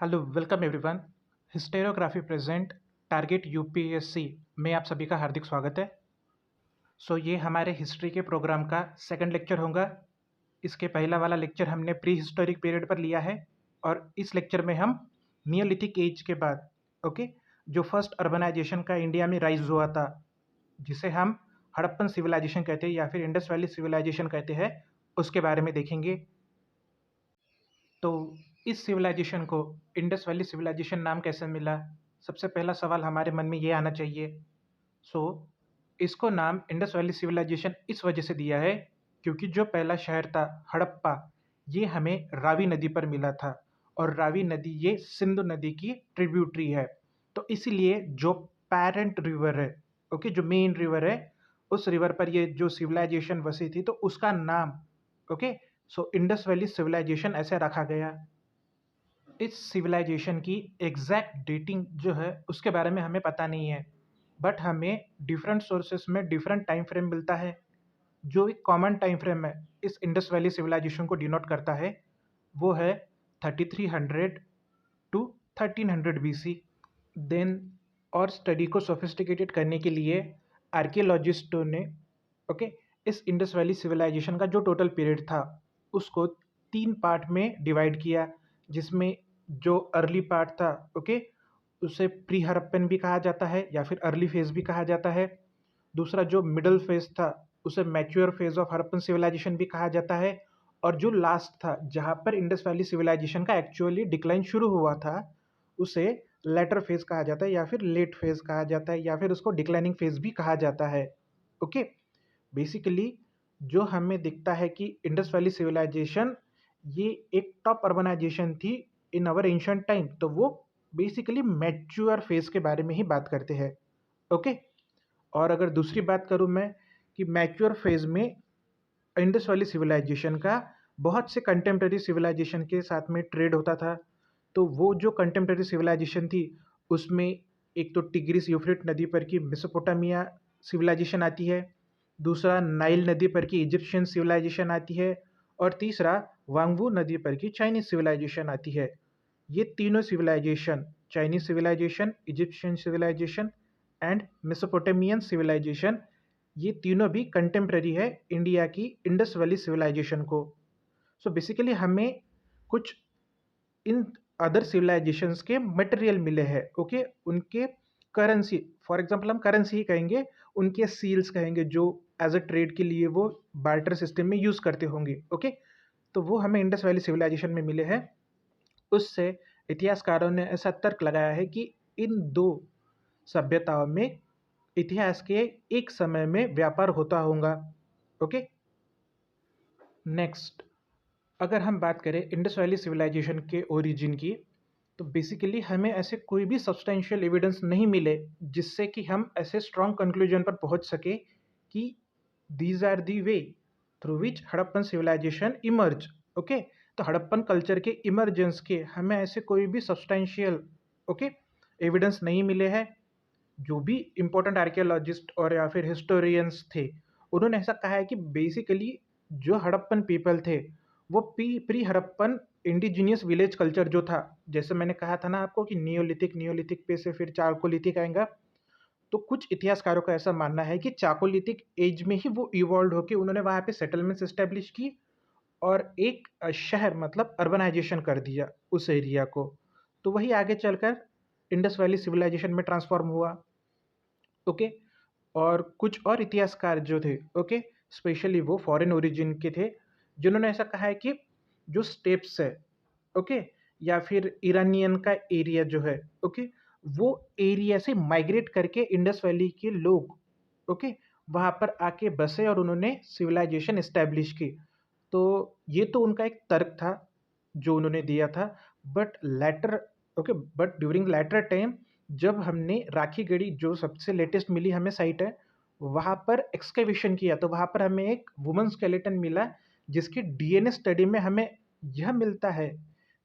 Hello welcome everyone. Hysterography present target UPSC में आप सभी का हार्दिक स्वागत है। ये हमारे हिस्ट्री के प्रोग्राम का सेकंड लेक्चर होगा। इसके पहला वाला लेक्चर हमने प्री हिस्टोरिक पीरियड पर लिया है और इस लेक्चर में हम नियोलिथिक एज के बाद जो फर्स्ट अर्बनाइजेशन का इंडिया में राइज हुआ था, जिसे हम हड़प्पन सिविलाइजेशन कहते हैं या फिर इंडस वैली सिविलाइजेशन कहते हैं, उसके बारे में देखेंगे। तो इस सिविलाइजेशन को इंडस वैली सिविलाइजेशन नाम कैसे मिला? सबसे पहला सवाल हमारे मन में ये आना चाहिए। सो इसको नाम इंडस वैली सिविलाइजेशन इस वजह से दिया है क्योंकि जो पहला शहर था हड़प्पा, ये हमें रावी नदी पर मिला था और रावी नदी ये सिंधु नदी की ट्रिब्यूटरी है। तो इसीलिए जो पेरेंट रिवर है, जो मेन रिवर है, उस रिवर पर ये जो सिविलाइजेशन बसी थी तो उसका नाम इंडस वैली सिविलाइजेशन ऐसे रखा गया। इस सिविलाइजेशन की एग्जैक्ट डेटिंग जो है उसके बारे में हमें पता नहीं है, बट हमें डिफरेंट सोर्सेस में डिफरेंट टाइम फ्रेम मिलता है। जो एक कॉमन टाइम फ्रेम है इस इंडस वैली सिविलाइजेशन को डिनोट करता है वो है 3300 टू 1300 बीसी। देन और स्टडी को सोफिस्टिकेटेड करने के लिए आर्कियोलॉजिस्टों ने इस इंडस वैली सिविलाइजेशन का जो टोटल पीरियड था उसको 3 पार्ट में डिवाइड किया, जिसमें जो अर्ली पार्ट था उसे प्री हड़प्पन भी कहा जाता है या फिर अर्ली फेज भी कहा जाता है। दूसरा जो मिडल फेज था उसे mature phase of Harappan civilisation भी कहा जाता है। और जो लास्ट था जहाँ पर इंडस वैली सिविलाइजेशन का एक्चुअली डिक्लाइन शुरू हुआ था उसे लेटर फेज कहा जाता है या फिर लेट फेज कहा जाता है या फिर उसको डिक्लाइनिंग फेज भी कहा जाता है। बेसिकली जो हमें दिखता है कि इंडस वैली सिविलाइजेशन ये एक टॉप अर्बनाइजेशन थी इन अवर एंशिएंट टाइम, तो वो बेसिकली मैच्योर फेज के बारे में ही बात करते हैं। और अगर दूसरी बात करूँ मैं कि मैच्योर फेज में इंडस वैली सिविलाइजेशन का बहुत से कंटेम्प्रेरी सिविलाइजेशन के साथ में ट्रेड होता था। तो वो जो कंटेम्प्रेरी सिविलाइजेशन थी उसमें एक तो टिग्रिस यूफ्रेट नदी पर की मेसोपोटामिया सिविलाइजेशन आती है, दूसरा नाइल नदी पर की इजिप्शियन सिविलाइजेशन आती है और तीसरा वांगवू नदी पर की चाइनीज सिविलाइजेशन आती है। ये तीनों civilisation, Chinese civilisation, Egyptian civilisation and Mesopotamian civilisation, ये तीनों भी कंटेम्प्रेरी है इंडिया की इंडस वैली सिविलाइजेशन को। बेसिकली हमें कुछ इन अदर सिविलाइजेशंस के मटेरियल मिले हैं। उनके करेंसी, फॉर एग्जांपल हम करेंसी ही कहेंगे, उनके सील्स कहेंगे जो एज अ ट्रेड के लिए वो बार्टर सिस्टम में यूज करते होंगे। तो वो हमें इंडस वैली सिविलाइजेशन में मिले हैं। उससे इतिहासकारों ने ऐसा तर्क लगाया है कि इन दो सभ्यताओं में इतिहास के एक समय में व्यापार होता होगा। नेक्स्ट, अगर हम बात करें इंडस वैली सिविलाइजेशन के ओरिजिन की, तो बेसिकली हमें ऐसे कोई भी सब्सटेंशियल एविडेंस नहीं मिले जिससे कि हम ऐसे स्ट्रॉन्ग कंक्लूजन पर पहुंच सके कि these are the way through which Harappan civilisation emerge. तो हड़प्पन कल्चर के इमरजेंस के हमें ऐसे कोई भी सब्सटेंशियल एविडेंस नहीं मिले हैं। जो भी इम्पोर्टेंट आर्कियोलॉजिस्ट और या फिर हिस्टोरियंस थे उन्होंने ऐसा कहा है कि बेसिकली जो हड़प्पन पीपल थे वो pre Harappan indigenous village culture जो था, जैसे मैंने कहा था ना आपको कि नियोलिथिक पे से फिर चाकोलिथिक आएगा, तो कुछ इतिहासकारों का ऐसा मानना है कि चाकोलिथिक एज में ही वो इवॉल्व होकर उन्होंने वहाँ पे सेटलमेंट्स एस्टेब्लिश की और एक शहर मतलब अर्बनाइजेशन कर दिया उस एरिया को। तो वही आगे चलकर इंडस वैली सिविलाइजेशन में ट्रांसफॉर्म हुआ। और कुछ और इतिहासकार जो थे स्पेशली वो फॉरेन ओरिजिन के थे, जिन्होंने ऐसा कहा है कि जो स्टेप्स है या फिर ईरानियन का एरिया जो है वो एरिया से माइग्रेट करके इंडस वैली के लोग वहाँ पर आके बसे और उन्होंने सिविलाइजेशन एस्टेब्लिश की। तो ये तो उनका एक तर्क था जो उन्होंने दिया था, बट ड्यूरिंग लेटर टाइम जब हमने राखी गढ़ी जो सबसे लेटेस्ट मिली हमें साइट है वहाँ पर एक्सकेवेशन किया तो वहाँ पर हमें एक वुमन स्केलेटन मिला जिसकी डीएनए स्टडी में हमें यह मिलता है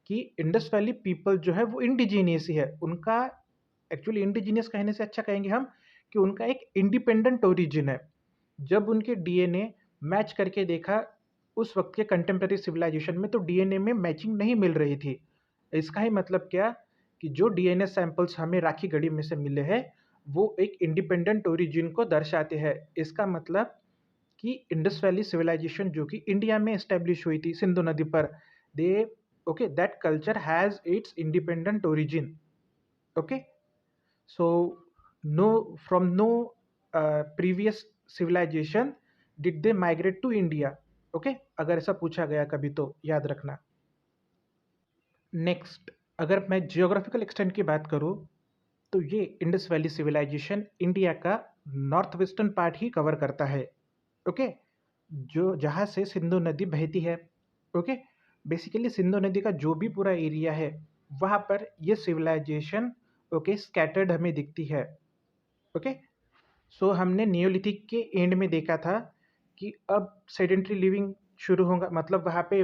कि इंडस वैली पीपल जो है वो इंडिजीनियस ही है। उनका एक्चुअली इंडिजीनियस कहने से अच्छा कहेंगे हम कि उनका एक इंडिपेंडेंट ओरिजिन है। जब उनके डीएनए मैच करके देखा उस वक्त के कंटेम्प्रेरी सिविलाइजेशन में तो डीएनए में मैचिंग नहीं मिल रही थी, इसका ही मतलब क्या कि जो डीएनए सैंपल्स हमें राखी गढ़ी में से मिले हैं वो एक इंडिपेंडेंट ओरिजिन को दर्शाते हैं। इसका मतलब कि इंडस वैली सिविलाइजेशन जो कि इंडिया में एस्टेब्लिश हुई थी सिंधु नदी पर, they okay that culture has its independent origin. Okay, so no from no previous civilization did they migrate to India. Okay, अगर ऐसा पूछा गया कभी तो याद रखना। नेक्स्ट, अगर मैं जियोग्राफिकल एक्सटेंट की बात करूँ तो ये इंडस वैली सिविलाइजेशन इंडिया का नॉर्थ वेस्टर्न पार्ट ही कवर करता है। ओके, जो जहाँ से सिंधु नदी बहती है। ओके, बेसिकली सिंधु नदी का जो भी पूरा एरिया है वहाँ पर ये सिविलाइजेशन ओके स्कैटर्ड हमें दिखती है। ओके, सो हमने नियोलिथिक के एंड में देखा था कि अब सेडेंट्री लिविंग शुरू होगा, मतलब वहाँ पे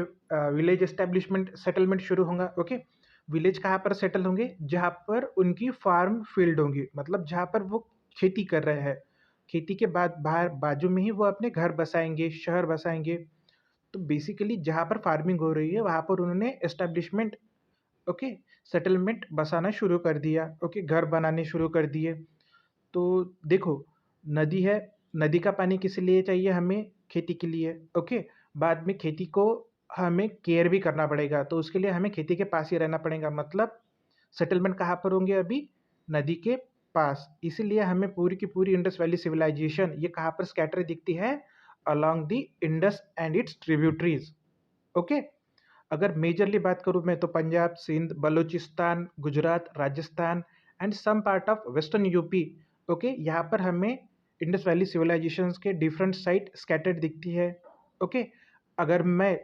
विलेज एस्टेब्लिशमेंट सेटलमेंट शुरू होगा। ओके, विलेज कहाँ पर सेटल होंगे? जहाँ पर उनकी फार्म फील्ड होंगी, मतलब जहाँ पर वो खेती कर रहे हैं। खेती के बाद बाहर बाजू में ही वो अपने घर बसाएंगे, शहर बसाएंगे। तो बेसिकली जहाँ पर फार्मिंग हो रही है वहाँ पर उन्होंने एस्टेब्लिशमेंट ओके सेटलमेंट बसाना शुरू कर दिया। ओके, घर बनाने शुरू कर दिए। तो देखो, नदी है, नदी का पानी किस लिए चाहिए हमें? खेती के लिए। ओके, बाद में खेती को हमें केयर भी करना पड़ेगा, तो उसके लिए हमें खेती के पास ही रहना पड़ेगा। मतलब सेटलमेंट कहाँ पर होंगे? अभी नदी के पास। इसीलिए हमें पूरी की पूरी इंडस वैली सिविलाइजेशन ये कहाँ पर स्कैटर दिखती है? Along the Indus and its tributaries. Okay, अगर मेजरली बात करूँ मैं तो Punjab, Sindh, Baluchistan, Gujarat, Rajasthan and some part of western UP. Okay, यहाँ पर हमें इंडस वैली सिविलाइजेशंस के डिफरेंट साइट स्कैटर्ड दिखती है। ओके, अगर मैं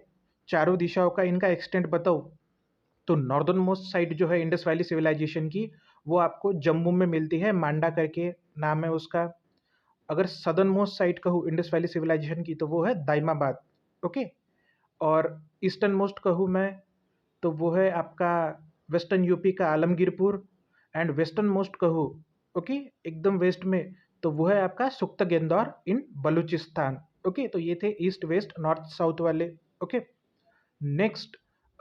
चारों दिशाओं का इनका एक्सटेंट बताऊँ तो नॉर्दर्न मोस्ट साइट जो है इंडस वैली सिविलाइजेशन की वो आपको जम्मू में मिलती है, मांडा करके नाम है उसका। अगर सदर्न मोस्ट साइट कहूँ इंडस वैली सिविलाइजेशन की तो वो है दाइमाबाद। ओके, और ईस्टर्न मोस्ट कहूँ मैं तो वो है आपका वेस्टर्न यूपी का आलमगीरपुर। एंड वेस्टर्न मोस्ट कहूँ ओके एकदम वेस्ट में तो वो है आपका सुख्ता गेंदौर इन बलूचिस्तान। ओके, तो ये थे ईस्ट वेस्ट नॉर्थ साउथ वाले। ओके, नेक्स्ट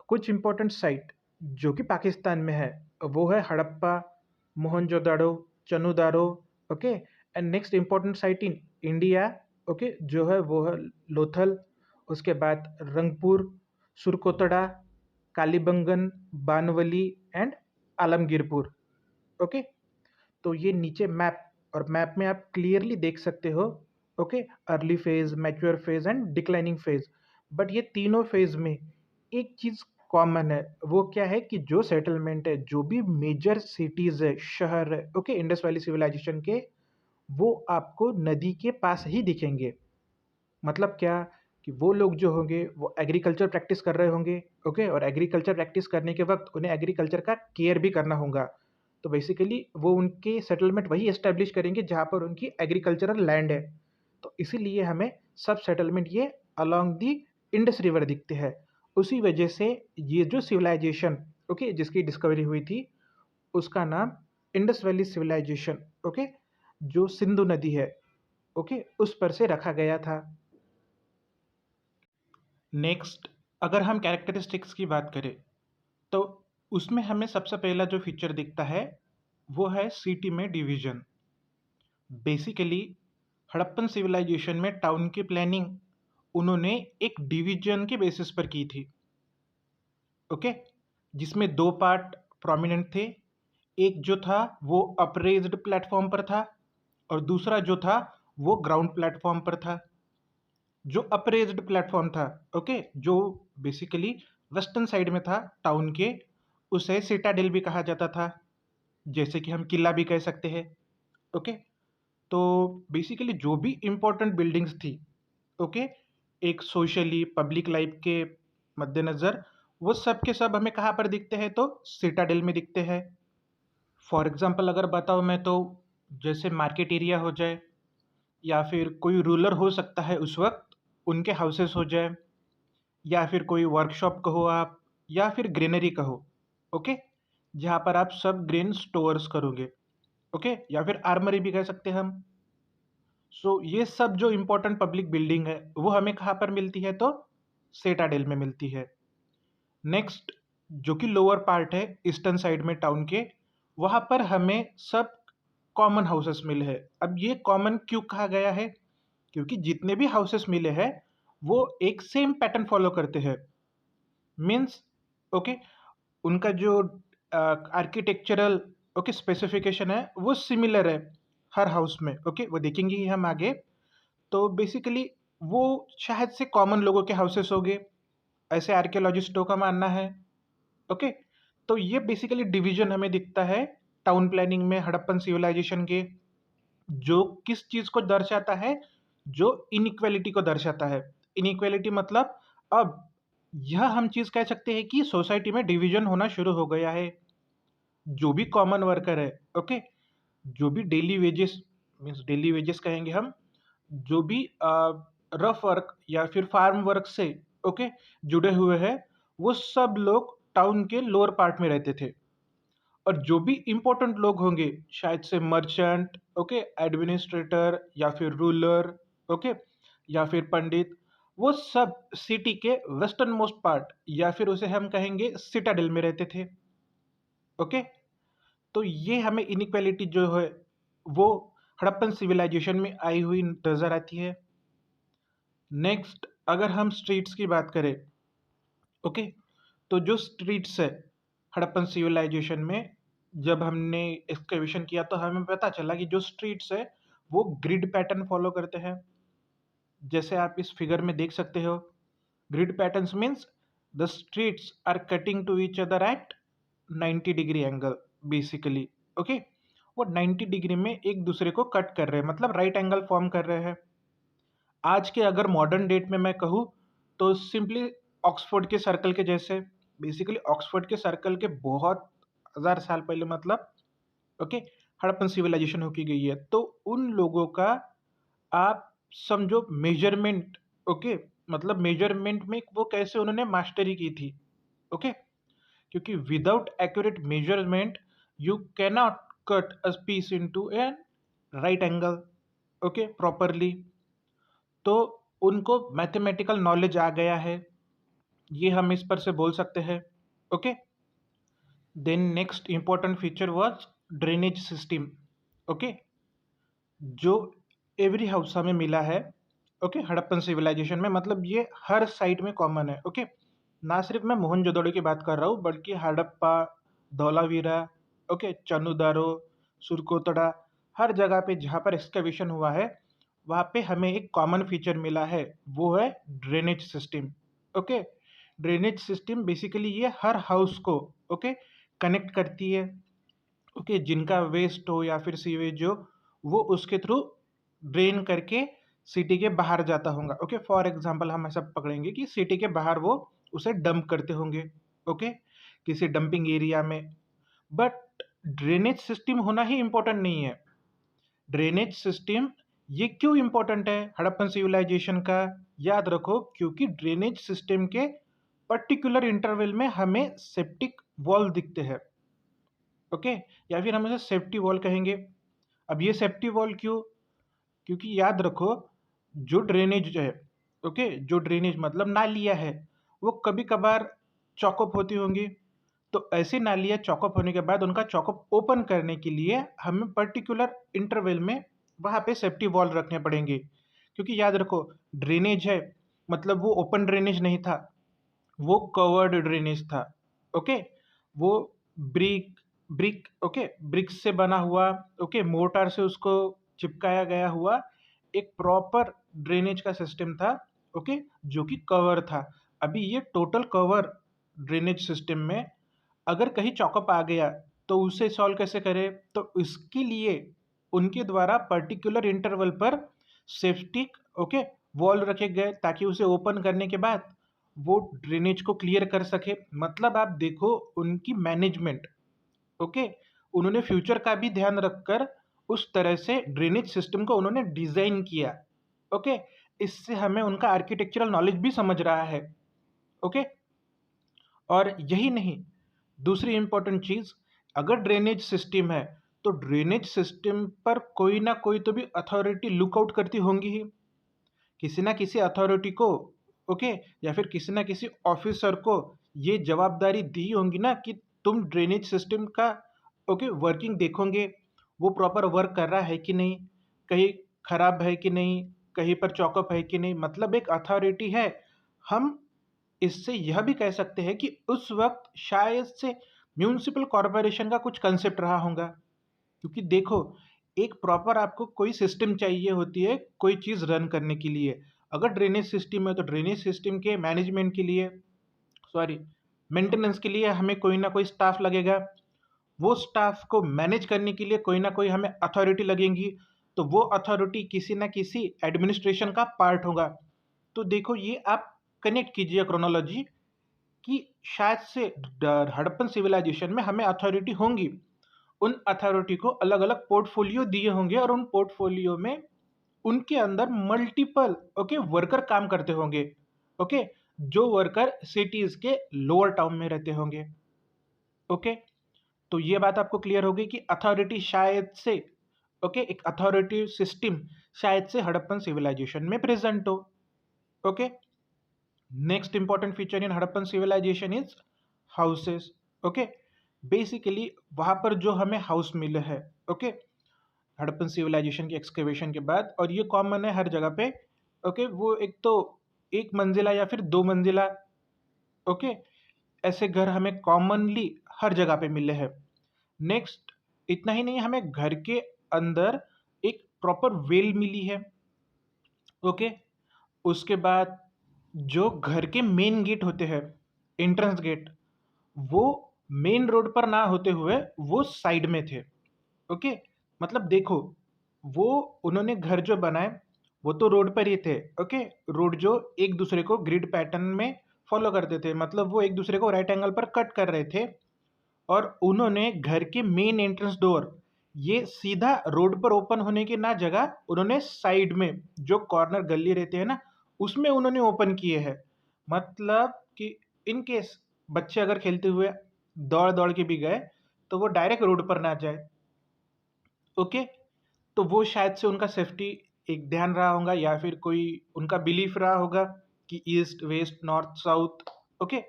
कुछ इंपॉर्टेंट साइट जो कि पाकिस्तान में है वो है Harappa, Mohenjodaro, Chanhudaro. Okay, and next important site in India okay जो है वो है लोथल, उसके बाद रंगपुर, सुरकोतड़ा, कालीबंगन, बानवली एंड आलमगीरपुर। ओके, तो ये नीचे मैप, और मैप में आप क्लियरली देख सकते हो okay early phase, mature phase and declining phase. But ये तीनों फेज में एक चीज कॉमन है, वो क्या है कि जो सेटलमेंट है, जो भी मेजर सिटीज है, शहर है ओके इंडस वैली सिविलाइजेशन के, वो आपको नदी के पास ही दिखेंगे। मतलब क्या कि वो लोग जो होंगे वो एग्रीकल्चर प्रैक्टिस कर रहे होंगे। ओके, और एग्रीकल्चर प्रैक्टिस करने के वक्त उन्हें एग्रीकल्चर का केयर भी करना होगा। तो बेसिकली वो उनके सेटलमेंट वही एस्टेब्लिश करेंगे जहाँ पर उनकी एग्रीकल्चरल लैंड है। तो इसीलिए हमें सब सेटलमेंट ये अलोंग दी इंडस रिवर दिखते हैं। उसी वजह से ये जो सिविलाइजेशन ओके जिसकी डिस्कवरी हुई थी उसका नाम इंडस वैली सिविलाइजेशन ओके जो सिंधु नदी है ओके उस पर से रखा गया था। नेक्स्ट, अगर हम कैरेक्टरिस्टिक्स की बात करें तो उसमें हमें सबसे पहला जो फीचर दिखता है वो है सिटी में डिवीजन। बेसिकली हड़प्पन सिविलाइजेशन में टाउन की प्लानिंग उन्होंने एक डिवीजन के बेसिस पर की थी। ओके, जिसमें दो पार्ट प्रोमिनेंट थे। एक जो था वो अपरेज्ड प्लेटफॉर्म पर था और दूसरा जो था वो ग्राउंड प्लेटफॉर्म पर था। जो अपरेज्ड प्लेटफॉर्म था ओके जो बेसिकली वेस्टर्न साइड में था टाउन के, उसे सिटाडेल भी कहा जाता था, जैसे कि हम किला भी कह सकते हैं। ओके, तो बेसिकली जो भी इम्पोर्टेंट बिल्डिंग्स थी ओके एक सोशली पब्लिक लाइफ के मद्देनज़र वो सब के सब हमें कहाँ पर दिखते हैं? तो सिटाडेल में दिखते हैं। फॉर एग्जांपल अगर बताऊँ मैं तो जैसे मार्केट एरिया हो जाए या फिर कोई रूलर हो सकता है उस वक्त, उनके हाउसेस हो जाए या फिर कोई वर्कशॉप कहो आप या फिर ग्रेनरी कहो ओके जहाँ पर आप सब ग्रेन स्टोर्स करोगे ओके या फिर आर्मरी भी कह सकते हैं हम। सो ये सब जो इम्पोर्टेंट पब्लिक बिल्डिंग है वो हमें कहाँ पर मिलती है? तो सिटाडेल में मिलती है। नेक्स्ट, जो कि लोअर पार्ट है ईस्टर्न साइड में टाउन के, वहाँ पर हमें सब कॉमन हाउसेस मिले हैं। अब ये कॉमन क्यों कहा गया है? क्योंकि जितने भी हाउसेस मिले हैं वो एक सेम पैटर्न फॉलो करते हैं। मीन्स ओके, उनका जो आर्किटेक्चरल ओके स्पेसिफिकेशन है वो सिमिलर है हर हाउस में। ओके, वो देखेंगे ही हम आगे। तो बेसिकली वो शायद से कॉमन लोगों के हाउसेस होंगे, ऐसे आर्कियोलॉजिस्टों का मानना है। ओके, तो ये बेसिकली डिवीजन हमें दिखता है टाउन प्लानिंग में हड़प्पन सिविलाइजेशन के, जो किस चीज को दर्शाता है? जो इनइक्वालिटी को दर्शाता है। इनइक्वालिटी मतलब अब यह हम चीज कह सकते हैं कि सोसाइटी में डिवीजन होना शुरू हो गया है। जो भी कॉमन वर्कर है, ओके, जो भी daily wages, means daily wages कहेंगे हम, जो भी रफ वर्क या फिर फार्म वर्क से ओके जुड़े हुए हैं, वो सब लोग टाउन के लोअर पार्ट में रहते थे। और जो भी इम्पोर्टेंट लोग होंगे, शायद से मर्चेंट, ओके, एडमिनिस्ट्रेटर या फिर रूलर, ओके, या फिर पंडित, वो सब सिटी के वेस्टर्न मोस्ट पार्ट या फिर उसे हम कहेंगे सिटाडेल में रहते थे। ओके, तो ये हमें इनइक्वालिटी जो है वो हड़प्पन सिविलाइजेशन में आई हुई नजर आती है। नेक्स्ट, अगर हम स्ट्रीट्स की बात करें, ओके, तो जो स्ट्रीट्स है हड़प्पन सिविलाइजेशन में, जब हमने एक्सकैवेशन किया तो हमें पता चला कि जो स्ट्रीट्स है वो ग्रिड पैटर्न फॉलो करते हैं। जैसे आप इस फिगर में देख सकते हो, grid patterns means the streets are cutting to each other at 90 degree angle basically. Okay, वो 90 डिग्री में एक दूसरे को कट कर रहे हैं, मतलब राइट एंगल फॉर्म कर रहे हैं। आज के अगर मॉडर्न डेट में मैं कहूँ तो सिंपली ऑक्सफोर्ड के सर्कल के जैसे, बेसिकली ऑक्सफोर्ड के सर्कल के बहुत हजार साल पहले, मतलब ओके, हड़प्पन सिविलाइजेशन होकी गई है। तो उन लोगों का आप समझो मेजरमेंट, ओके, मतलब मेजरमेंट में वो कैसे उन्होंने मास्टरी की थी। ओके, क्योंकि without accurate measurement you cannot cut a piece into a right angle, okay, properly. तो उनको मैथमेटिकल नॉलेज आ गया है, ये हम इस पर से बोल सकते हैं। Okay, then next important feature was drainage system. Okay, जो एवरी हाउस हमें मिला है ओके हड़प्पन सिविलाइजेशन में, मतलब ये हर साइट में कॉमन है। ओके, ना सिर्फ मैं मोहनजोदड़ो की बात कर रहा हूँ बल्कि हड़प्पा, धौलावीरा, ओके, चनुदारो, सुरकोतड़ा, हर जगह पे जहाँ पर एक्सकैवेशन हुआ है वहाँ पे हमें एक कॉमन फीचर मिला है, वो है drainage system. Okay, drainage system basically ये हर हाउस को ओके कनेक्ट करती है। ओके, जिनका वेस्ट हो या फिर सीवेज हो वो उसके थ्रू ड्रेन करके सिटी के बाहर जाता होगा। ओके, फॉर एग्जांपल हम ऐसा पकड़ेंगे कि सिटी के बाहर वो उसे डंप करते होंगे, ओके, किसी डंपिंग एरिया में। बट ड्रेनेज सिस्टम होना ही इम्पोर्टेंट नहीं है। ड्रेनेज सिस्टम ये क्यों इम्पोर्टेंट है हड़प्पन सिविलाइजेशन का? याद रखो, क्योंकि ड्रेनेज सिस्टम के पर्टिकुलर इंटरवल में हमें सेप्टिक वॉल दिखते हैं। ओके, या फिर हम इसे सेफ्टी वॉल कहेंगे। अब ये सेफ्टी वॉल क्यों? क्योंकि याद रखो, जो ड्रेनेज है ओके, जो ड्रेनेज मतलब नालियाँ है, वो कभी कभार चॉकअप होती होंगी। तो ऐसी नालियाँ चॉकअप होने के बाद उनका चॉकअप ओपन करने के लिए हमें पर्टिकुलर इंटरवल में वहाँ पे सेफ्टी वॉल रखने पड़ेंगे। क्योंकि याद रखो, ड्रेनेज है मतलब वो ओपन ड्रेनेज नहीं था, वो कवर्ड ड्रेनेज था। ओके, वो ब्रिक ब्रिक ओके ब्रिक्स से बना हुआ, ओके, मोर्टार से उसको चिपकाया गया हुआ एक प्रॉपर ड्रेनेज का सिस्टम था। ओके, जो कि कवर था। अभी ये टोटल कवर ड्रेनेज सिस्टम में अगर कहीं चॉकअप आ गया तो उसे सॉल्व कैसे करें? तो इसके लिए उनके द्वारा पर्टिकुलर इंटरवल पर सेफ्टिक ओके वॉल रखे गए ताकि उसे ओपन करने के बाद वो ड्रेनेज को क्लियर कर सके। मतलब आप देखो उनकी मैनेजमेंट, ओके, उन्होंने फ्यूचर का भी ध्यान रखकर उस तरह से ड्रेनेज सिस्टम को उन्होंने डिजाइन किया। ओके, इससे हमें उनका आर्किटेक्चरल नॉलेज भी समझ रहा है। ओके, और यही नहीं, दूसरी इंपॉर्टेंट चीज, अगर ड्रेनेज सिस्टम है तो ड्रेनेज सिस्टम पर कोई ना कोई तो भी अथॉरिटी लुकआउट करती होंगी ही, किसी ना किसी अथॉरिटी को, ओके, या फिर किसी ना किसी ऑफिसर को ये जवाबदारी दी होंगी ना कि तुम ड्रेनेज सिस्टम का वर्किंग देखोगे, वो प्रॉपर वर्क कर रहा है कि नहीं, कहीं खराब है कि नहीं, कहीं पर चौकअप है कि नहीं। मतलब एक अथॉरिटी है। हम इससे यह भी कह सकते हैं कि उस वक्त शायद से म्यूनिसिपल कॉरपोरेशन का कुछ कंसेप्ट रहा होगा। क्योंकि देखो, एक प्रॉपर आपको कोई सिस्टम चाहिए होती है कोई चीज़ रन करने के लिए। अगर ड्रेनेज सिस्टम है तो ड्रेनेज सिस्टम के मैनेजमेंट के लिए, सॉरी, मेंटेनेंस के लिए हमें कोई ना कोई स्टाफ लगेगा। वो स्टाफ को मैनेज करने के लिए कोई ना कोई हमें अथॉरिटी लगेगी। तो वो अथॉरिटी किसी ना किसी एडमिनिस्ट्रेशन का पार्ट होगा। तो देखो, ये आप कनेक्ट कीजिए क्रोनोलॉजी कि शायद से हड़प्पन सिविलाइजेशन में हमें अथॉरिटी होंगी। उन अथॉरिटी को अलग अलग पोर्टफोलियो दिए होंगे और उन पोर्टफोलियो में उनके अंदर मल्टीपल वर्कर काम करते होंगे। ओके, जो वर्कर सिटीज के लोअर टाउन में रहते होंगे। ओके, तो ये बात आपको क्लियर होगी कि अथॉरिटी शायद से एक अथॉरिटी सिस्टम शायद से हड़प्पन सिविलाइजेशन में प्रेजेंट हो। Okay, next important feature in Harappan civilisation is houses. Okay, basically वहां पर जो हमें हाउस मिले हैं, ओके, हड़प्पन सिविलाइजेशन की एक्सकेवेशन के बाद, और ये कॉमन है हर जगह पे। ओके, वो एक तो एक मंजिला या फिर दो मंजिला, ओके, ऐसे घर हमें कॉमनली हर जगह पे मिले हैं। नेक्स्ट, इतना ही नहीं, हमें घर के अंदर एक प्रॉपर वेल मिली है। ओके, उसके बाद जो घर के मेन गेट होते हैं, एंट्रेंस गेट, वो मेन रोड पर ना होते हुए वो साइड में थे। ओके, मतलब देखो, वो उन्होंने घर जो बनाए वो तो रोड पर ही थे। ओके, रोड जो एक दूसरे को ग्रिड पैटर्न में फॉलो करते थे, मतलब वो एक दूसरे को राइट एंगल पर कट कर रहे थे। और उन्होंने घर के मेन एंट्रेंस डोर ये सीधा रोड पर ओपन होने की ना जगह, उन्होंने साइड में जो कॉर्नर गली रहते हैं ना, उसमें उन्होंने ओपन किए हैं। मतलब कि इन केस बच्चे अगर खेलते हुए दौड़ दौड़ के भी गए तो वो डायरेक्ट रोड पर ना जाए। ओके, तो वो शायद से उनका सेफ्टी एक ध्यान रहा होगा, या फिर कोई उनका बिलीफ रहा होगा कि east west north south. Okay,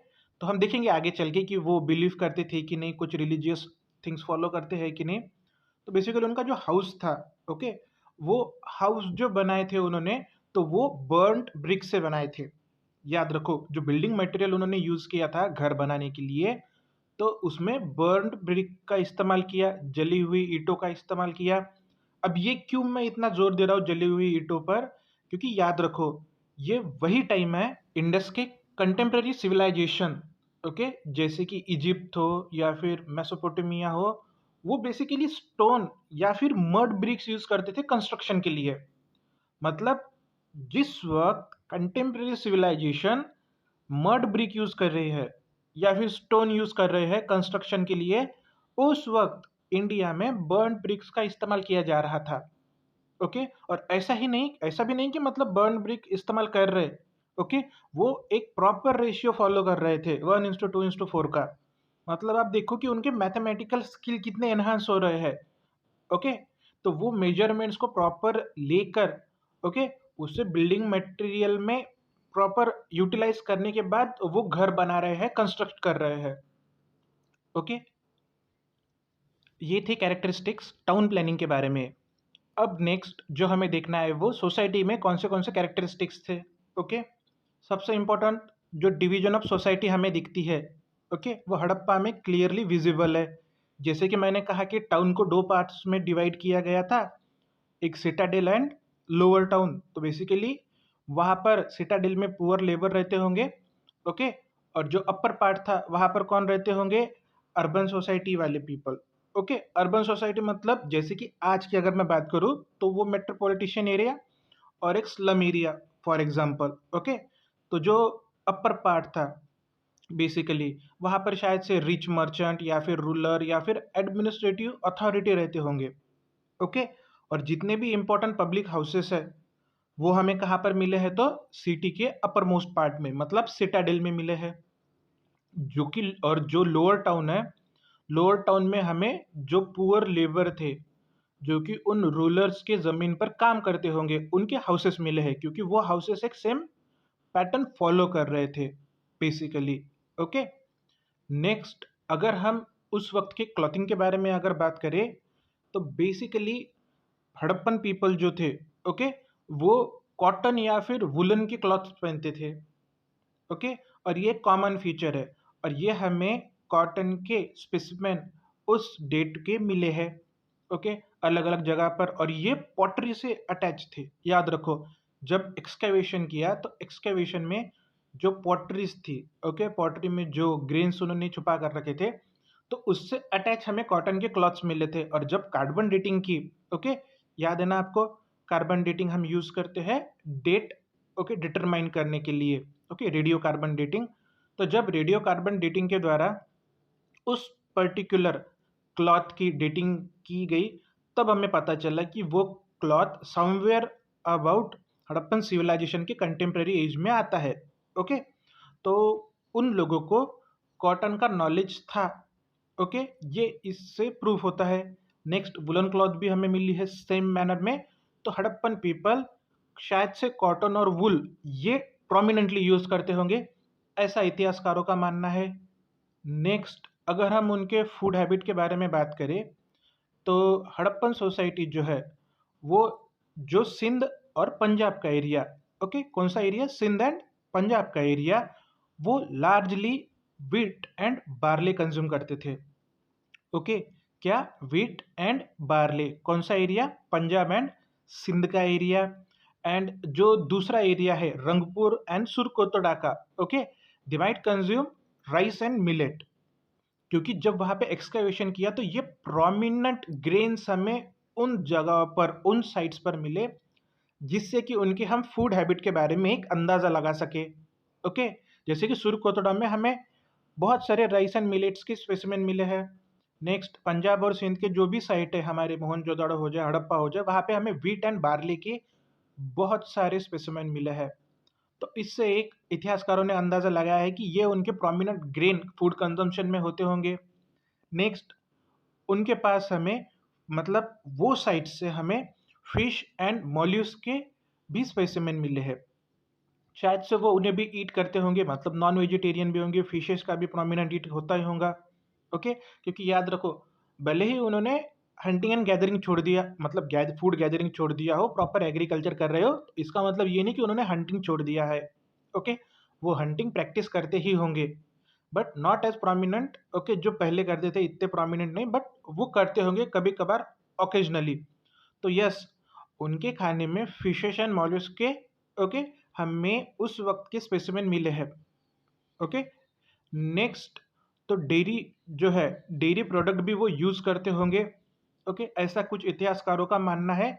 तो हम देखेंगे आगे चल के कि वो बिलीव करते थे कि नहीं, कुछ रिलीजियस थिंग्स फॉलो करते हैं कि नहीं। तो बेसिकली उनका जो हाउस था, ओके, वो हाउस जो बनाए थे उन्होंने, तो वो बर्न्ड ब्रिक से बनाए थे। याद रखो, जो बिल्डिंग मटेरियल उन्होंने यूज किया था घर बनाने के लिए, तो उसमें बर्न्ड ब्रिक का इस्तेमाल किया, जली हुई ईंटों का इस्तेमाल किया। अब ये क्यों मैं इतना जोर दे रहा हूँ जली हुई ईंटों पर, क्योंकि याद रखो, ये वही टाइम है इंडस के कंटेम्प्रेरी सिविलाइजेशन, ओके, जैसे कि इजिप्ट हो या फिर मेसोपोटामिया हो, वो बेसिकली स्टोन या फिर मड ब्रिक्स यूज करते थे कंस्ट्रक्शन के लिए। मतलब जिस वक्त contemporary civilisation mud brick use कर रही है या फिर स्टोन यूज कर रहे हैं कंस्ट्रक्शन के लिए, उस वक्त इंडिया में बर्न ब्रिक्स का इस्तेमाल किया जा रहा था। ओके, और ऐसा ही नहीं, ऐसा भी नहीं कि मतलब बर्न ब्रिक इस्तेमाल कर रहे, ओके, वो एक प्रॉपर रेशियो फॉलो कर रहे थे 1:2:4 का। मतलब आप देखो कि उनके मैथमेटिकल स्किल कितने एनहांस हो रहे हैं। ओके, तो वो मेजरमेंट्स को प्रॉपर लेकर, ओके, उससे बिल्डिंग मटेरियल में प्रॉपर यूटिलाइज करने के बाद वो घर बना रहे हैं, कंस्ट्रक्ट कर रहे हैं। ओके, ये थे कैरेक्टरिस्टिक्स टाउन प्लानिंग के बारे में। अब नेक्स्ट जो हमें देखना है वो सोसाइटी में कौन से कैरेक्टरिस्टिक्स थे। ओके, सबसे इम्पोर्टेंट जो डिवीजन ऑफ सोसाइटी हमें दिखती है, ओके, वो हड़प्पा में क्लियरली विजिबल है। जैसे कि मैंने कहा कि टाउन को दो पार्ट्स में डिवाइड किया गया था, एक सिटाडेल एंड लोअर टाउन। तो बेसिकली वहाँ पर सिटाडेल में पुअर लेबर रहते होंगे, ओके, और जो अपर पार्ट था वहाँ पर कौन रहते होंगे, अर्बन सोसाइटी वाले पीपल। ओके, अर्बन सोसाइटी मतलब जैसे कि आज की अगर मैं बात करूँ तो वो मेट्रोपॉलिटिशियन एरिया और एक slum area for example. Okay, तो जो अपर पार्ट था बेसिकली वहाँ पर शायद से रिच मर्चेंट या फिर रूलर या फिर एडमिनिस्ट्रेटिव अथॉरिटी रहते होंगे। ओके, और जितने भी इंपॉर्टेंट पब्लिक हाउसेस है वो हमें कहाँ पर मिले हैं, तो सिटी के अपर मोस्ट पार्ट में, मतलब सिटाडेल में मिले हैं। जो कि और जो लोअर टाउन है, लोअर टाउन में हमें जो पुअर लेबर थे, जो कि उन रूलर्स के ज़मीन पर काम करते होंगे, उनके हाउसेस मिले हैं, क्योंकि वो हाउसेस एक सेम पैटर्न फॉलो कर रहे थे बेसिकली। ओके। नेक्स्ट अगर हम उस वक्त के क्लॉथिंग के बारे में अगर बात करें तो बेसिकली हड़प्पन पीपल जो थे, ओके, वो कॉटन या फिर वुलन के क्लॉथ्स पहनते थे। ओके, और ये कॉमन फीचर है, और ये हमें कॉटन के स्पेसिमेन उस डेट के मिले हैं। ओके, अलग अलग जगह पर, और ये पॉटरी से अटैच थे। याद रखो, जब एक्सकेवेशन किया तो एक्सकेवेशन में जो पॉटरीज थी, ओके, पॉटरी में जो ग्रेन्स उन्होंने छुपा कर रखे थे, तो उससे अटैच हमें कॉटन के क्लॉथ्स मिले थे। और जब कार्बन डेटिंग की, ओके, याद है ना आपको, कार्बन डेटिंग हम यूज करते हैं डेट, ओके, डिटरमाइन करने के लिए, ओके, रेडियो कार्बन डेटिंग। तो जब रेडियो कार्बन डेटिंग के द्वारा उस पर्टिकुलर क्लॉथ की डेटिंग की गई, तब हमें पता चला कि वो cloth somewhere about Harappan civilisation के कंटेम्प्रेरी एज में आता है। ओके, तो उन लोगों को कॉटन का नॉलेज था। ओके, ये इससे प्रूफ होता है। नेक्स्ट, वुलन क्लॉथ भी हमें मिली है सेम मैनर में। तो हड़प्पन पीपल शायद से कॉटन और वुल ये प्रोमिनेंटली यूज करते होंगे, ऐसा इतिहासकारों का मानना है। नेक्स्ट, अगर हम उनके फूड हैबिट के बारे में बात करें तो हड़प्पन सोसाइटी जो है वो जो सिंध और पंजाब का एरिया, ओके, कौन सा एरिया, सिंध एंड पंजाब का एरिया, वो largely wheat and barley consume करते थे। ओके, क्या, व्हीट एंड बार्ले, कौन सा एरिया, पंजाब एंड सिंध का एरिया। एंड जो दूसरा एरिया है रंगपुर एंड सुरकोतड़ा का, okay, they might consume rice and millet. क्योंकि जब वहां पे एक्सकवेशन किया तो ये प्रोमिनेंट ग्रेन्स हमें उन जगह पर, उन साइट्स पर मिले, जिससे कि उनके हम फूड हैबिट के बारे में एक अंदाजा लगा सके। ओके, जैसे कि सुर कोतड़ा में हमें बहुत सारे राइस एंड मिलेट्स के स्पेसिमेन मिले हैं। नेक्स्ट, पंजाब और सिंध के जो भी साइट है, हमारे मोहनजोदड़ो हो जाए, हड़प्पा हो जाए, वहां पे हमें व्हीट एंड बार्ली के बहुत सारे स्पेसिमेन मिले हैं। तो इससे एक इतिहासकारों ने अंदाजा लगाया है कि ये उनके प्रोमिनेंट ग्रेन फूड कंजम्पशन में होते होंगे। नेक्स्ट, उनके पास हमें, मतलब वो साइट से हमें फिश एंड मॉल्यूस के भी स्पेसिमेन मिले हैं। शायद से वो उन्हें भी ईट करते होंगे, मतलब नॉन वेजिटेरियन भी होंगे, फिशेस का भी प्रोमिनेंट ईट होता ही होगा। ओके, क्योंकि याद रखो, भले ही उन्होंने हंटिंग एंड गैदरिंग छोड़ दिया, मतलब फूड गैदरिंग छोड़ दिया हो, प्रॉपर एग्रीकल्चर कर रहे हो, तो इसका मतलब ये नहीं कि उन्होंने हंटिंग छोड़ दिया है। ओके, वो हंटिंग प्रैक्टिस करते ही होंगे, but not as prominent. Okay, जो पहले करते थे इतने प्रोमिनेंट नहीं, बट वो करते होंगे कभी कभार, ओकेजनली। तो यस, उनके खाने में फिशेस एंड मॉल्यूस्क के, ओके, हमें उस वक्त के स्पेसिमेन मिले हैं। ओके, नेक्स्ट, तो डेयरी जो है, डेयरी प्रोडक्ट भी वो यूज करते होंगे। ओके, ऐसा कुछ इतिहासकारों का मानना है,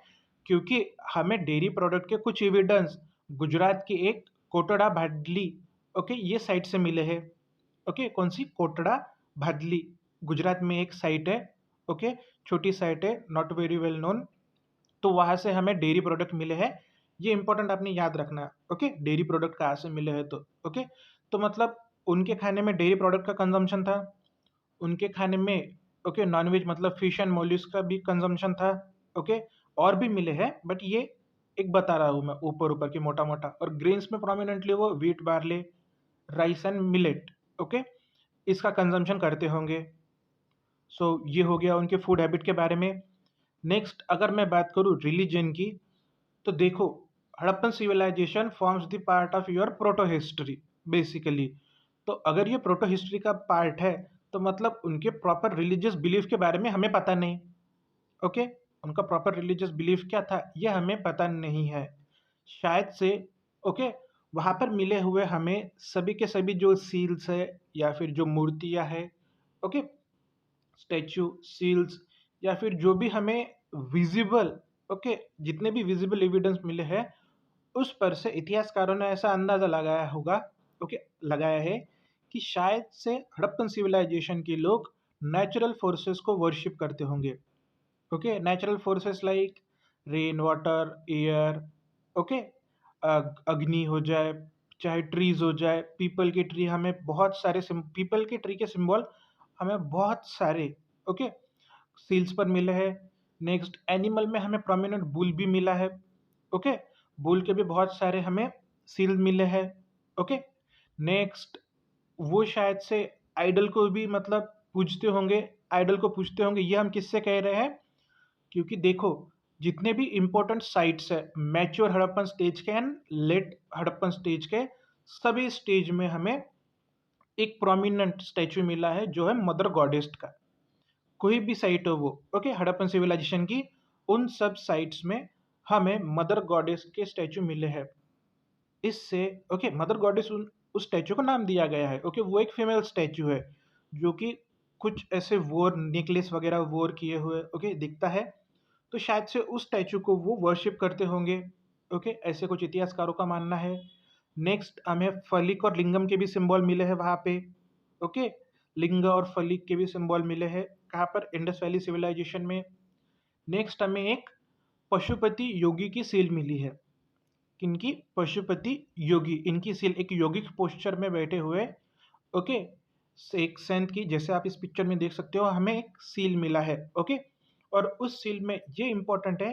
क्योंकि हमें डेयरी प्रोडक्ट के कुछ एविडेंस गुजरात की एक कोटड़ा भाडली, ओके, ये साइट से मिले हैं। ओके, कौन सी, कोटड़ा भादली, गुजरात में एक साइट है। ओके, छोटी साइट है, नॉट वेरी वेल नोन। तो वहां से हमें डेयरी प्रोडक्ट मिले हैं, ये इंपॉर्टेंट आपने याद रखना। ओके, डेयरी प्रोडक्ट कहाँ से मिले हैं, तो ओके, तो मतलब उनके खाने में डेयरी प्रोडक्ट का कंजम्पशन था। उनके खाने में, ओके, नॉनवेज मतलब फिश एंड मोल्यूस का भी कंजम्पशन था। ओके, और भी मिले हैं, बट ये एक बता रहा हूँ मैं ऊपर ऊपर की मोटा मोटा। और ग्रेन्स में प्रोमिनेंटली वो wheat, barley, rice and millet, okay, इसका कंजम्पशन करते होंगे। सो ये हो गया उनके फूड हैबिट के बारे में। नेक्स्ट, अगर मैं बात करूँ रिलीजन की, तो देखो, Harappan civilisation forms the part of your proto history basically. तो अगर ये प्रोटो हिस्ट्री का पार्ट है, तो मतलब उनके प्रॉपर रिलीजियस बिलीफ के बारे में हमें पता नहीं। ओके, उनका प्रॉपर रिलीजियस बिलीफ क्या था ये हमें पता नहीं है। शायद से, ओके, वहाँ पर मिले हुए हमें सभी के सभी जो सील्स है या फिर जो मूर्तियाँ है, ओके, स्टैचू, सील्स, या फिर जो भी हमें विजिबल, ओके, जितने भी विजिबल एविडेंस मिले हैं, उस पर से इतिहासकारों ने ऐसा अंदाजा लगाया होगा, ओके, लगाया है कि शायद से हड़प्पन सिविलाइजेशन के लोग नेचुरल फोर्सेस को वर्शिप करते होंगे। Okay, natural forces like rain, water, air, okay, अग्नि हो जाए, चाहे ट्रीज हो जाए, पीपल की ट्री, हमें बहुत सारे पीपल के ट्री के सिंबल हमें बहुत सारे, ओके, सील्स पर मिले हैं। नेक्स्ट, एनिमल में हमें प्रोमिनेंट बुल भी मिला है। ओके, बुल के भी बहुत सारे हमें सील मिले हैं। ओके, नेक्स्ट, वो शायद से आइडल को भी मतलब पूजते होंगे, आइडल को पूजते होंगे। ये हम किससे कह रहे हैं? क्योंकि देखो, जितने भी इम्पोर्टेंट साइट्स है मैच्योर हड़प्पन स्टेज के एंड लेट हड़प्पन स्टेज के, सभी स्टेज में हमें एक प्रोमिनेंट स्टैचू मिला है जो है मदर गॉडेस का। कोई भी साइट हो वो, ओके, हड़प्पन सिविलाइजेशन की उन सब साइट्स में हमें मदर गॉडेस के स्टैचू मिले हैं। इससे ओके, मदर गॉडेस उस स्टैचू को नाम दिया गया है। ओके, वो एक फीमेल स्टैचू है जो कि कुछ ऐसे वोर नेकलेस वगैरह वोर किए हुए ओके दिखता है। तो शायद से उस स्टैचू को वो वर्शिप करते होंगे। ओके, ऐसे कुछ इतिहासकारों का मानना है। नेक्स्ट हमें फलिक और लिंगम के भी सिंबल मिले हैं वहाँ पे। ओके, लिंग और फलिक के भी सिंबल मिले हैं कहाँ पर? इंडस वैली सिविलाइजेशन में। नेक्स्ट हमें एक पशुपति योगी की सील मिली है। किनकी? पशुपति योगी। इनकी सील एक योगिक पोस्चर में बैठे हुए ओके, एक सेंट की, जैसे आप इस पिक्चर में देख सकते हो, हमें एक सील मिला है। ओके, और उस सील में ये इंपॉर्टेंट है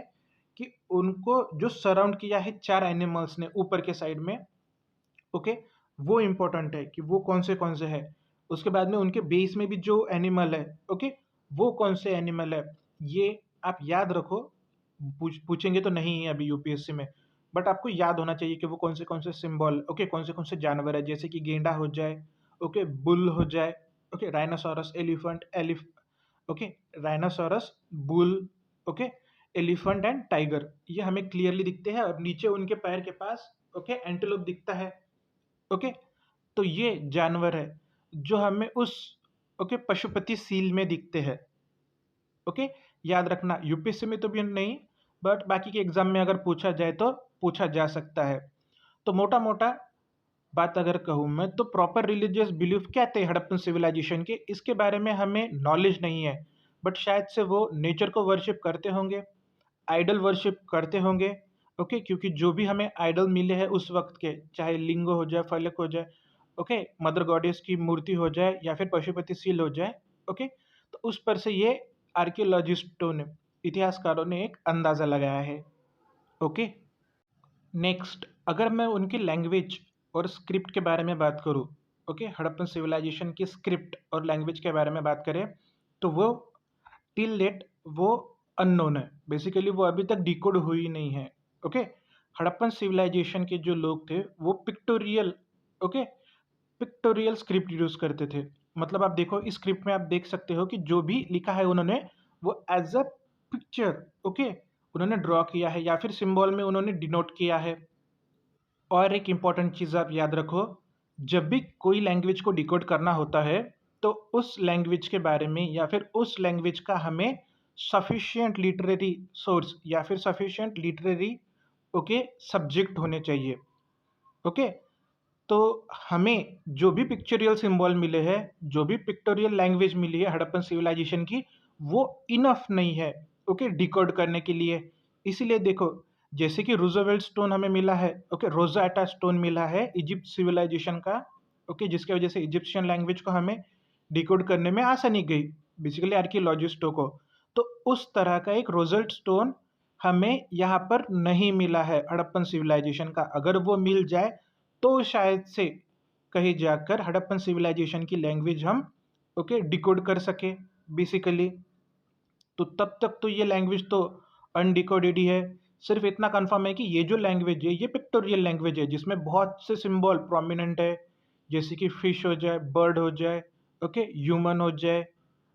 कि उनको जो सराउंड किया है 4 एनिमल्स ने ऊपर के साइड में। ओके, वो इंपॉर्टेंट है कि वो कौन से है। उसके बाद में उनके बेस में भी जो एनिमल है ओके, वो कौन से एनिमल है, ये आप याद रखो। पूछेंगे तो नहीं है अभी यूपीएससी में, बट आपको याद होना चाहिए कि वो कौन से सिंबल ओके, कौन से जानवर है, जैसे कि गेंडा हो जाए ओके, बुल हो जाए okay, rhinoceros, elephant, okay, rhinoceros, bull okay, elephant and tiger, ये हमें क्लियरली दिखते हैं। और नीचे उनके पैर के पास ओके एंटीलोप दिखता है। ओके, तो ये जानवर है जो हमें उस ओके पशुपति सील में दिखते हैं। ओके, याद रखना, यूपीएससी में तो भी नहीं, बट बाकी के एग्जाम में अगर पूछा जाए तो पूछा जा सकता है। तो मोटा मोटा बात अगर कहूँ मैं, तो प्रॉपर रिलीजियस बिलीफ क्या थे हड़प्पन सिविलाइजेशन के, इसके बारे में हमें नॉलेज नहीं है। बट शायद से वो नेचर को वर्शिप करते होंगे, आइडल वर्शिप करते होंगे। ओके, क्योंकि जो भी हमें आइडल मिले हैं उस वक्त के, चाहे लिंग हो जाए, फलक हो जाए ओके, मदर गॉडेस की मूर्ति हो जाए या फिर पशुपति सील हो जाए ओके, तो उस पर से ये आर्कियोलॉजिस्टों ने, इतिहासकारों ने एक अंदाज़ा लगाया है। ओके, नेक्स्ट अगर मैं उनकी लैंग्वेज और स्क्रिप्ट के बारे में बात करूँ, ओके, हड़प्पन सिविलाइजेशन की स्क्रिप्ट और लैंग्वेज के बारे में बात करें, तो वो टिल डेट वो अननोन है। बेसिकली वो अभी तक डिकोड हुई नहीं है। ओके, हड़प्पन सिविलाइजेशन के जो लोग थे वो pictorial okay, pictorial script use करते थे। मतलब आप देखो, इस स्क्रिप्ट में आप देख सकते हो कि जो भी लिखा है उन्होंने, वो एज अ पिक्चर ओके उन्होंने ड्रॉ किया है या फिर सिंबल में उन्होंने डिनोट किया है। और एक इम्पॉर्टेंट चीज़ आप याद रखो, जब भी कोई लैंग्वेज को डिकोड करना होता है तो उस लैंग्वेज के बारे में या फिर उस लैंग्वेज का हमें सफिशिएंट लिटरेरी सोर्स या फिर सफिशिएंट लिटरेरी ओके सब्जेक्ट होने चाहिए। ओके, तो हमें जो भी पिक्चोरियल सिंबल मिले हैं, जो भी पिक्टोरियल लैंग्वेज मिली है हड़प्पन सिविलाइजेशन की, वो इनफ नहीं है ओके डिकोड करने के लिए। इसीलिए देखो, जैसे कि रूजोवेल्ट स्टोन हमें मिला है ओके, रोजाटा स्टोन मिला है इजिप्ट सिविलाइजेशन का ओके, जिसकी वजह से इजिप्शियन लैंग्वेज को हमें डिकोड करने में आसानी गई, बेसिकली आर्कियोलॉजिस्टों को। तो उस तरह का एक रोजल्ट स्टोन हमें यहाँ पर नहीं मिला है हड़प्पन सिविलाइजेशन का। अगर वो मिल जाए तो शायद से कहीं जाकर हड़प्पन सिविलाइजेशन की लैंग्वेज हम ओके डिकोड कर सके बेसिकली। तो तब तक तो ये लैंग्वेज तो अनडिकोडेड ही है। सिर्फ इतना कंफर्म है कि ये जो लैंग्वेज है ये पिक्टोरियल लैंग्वेज है जिसमें बहुत से सिंबल प्रोमिनेंट है, जैसे कि फिश हो जाए, बर्ड हो जाए ओके, ह्यूमन हो जाए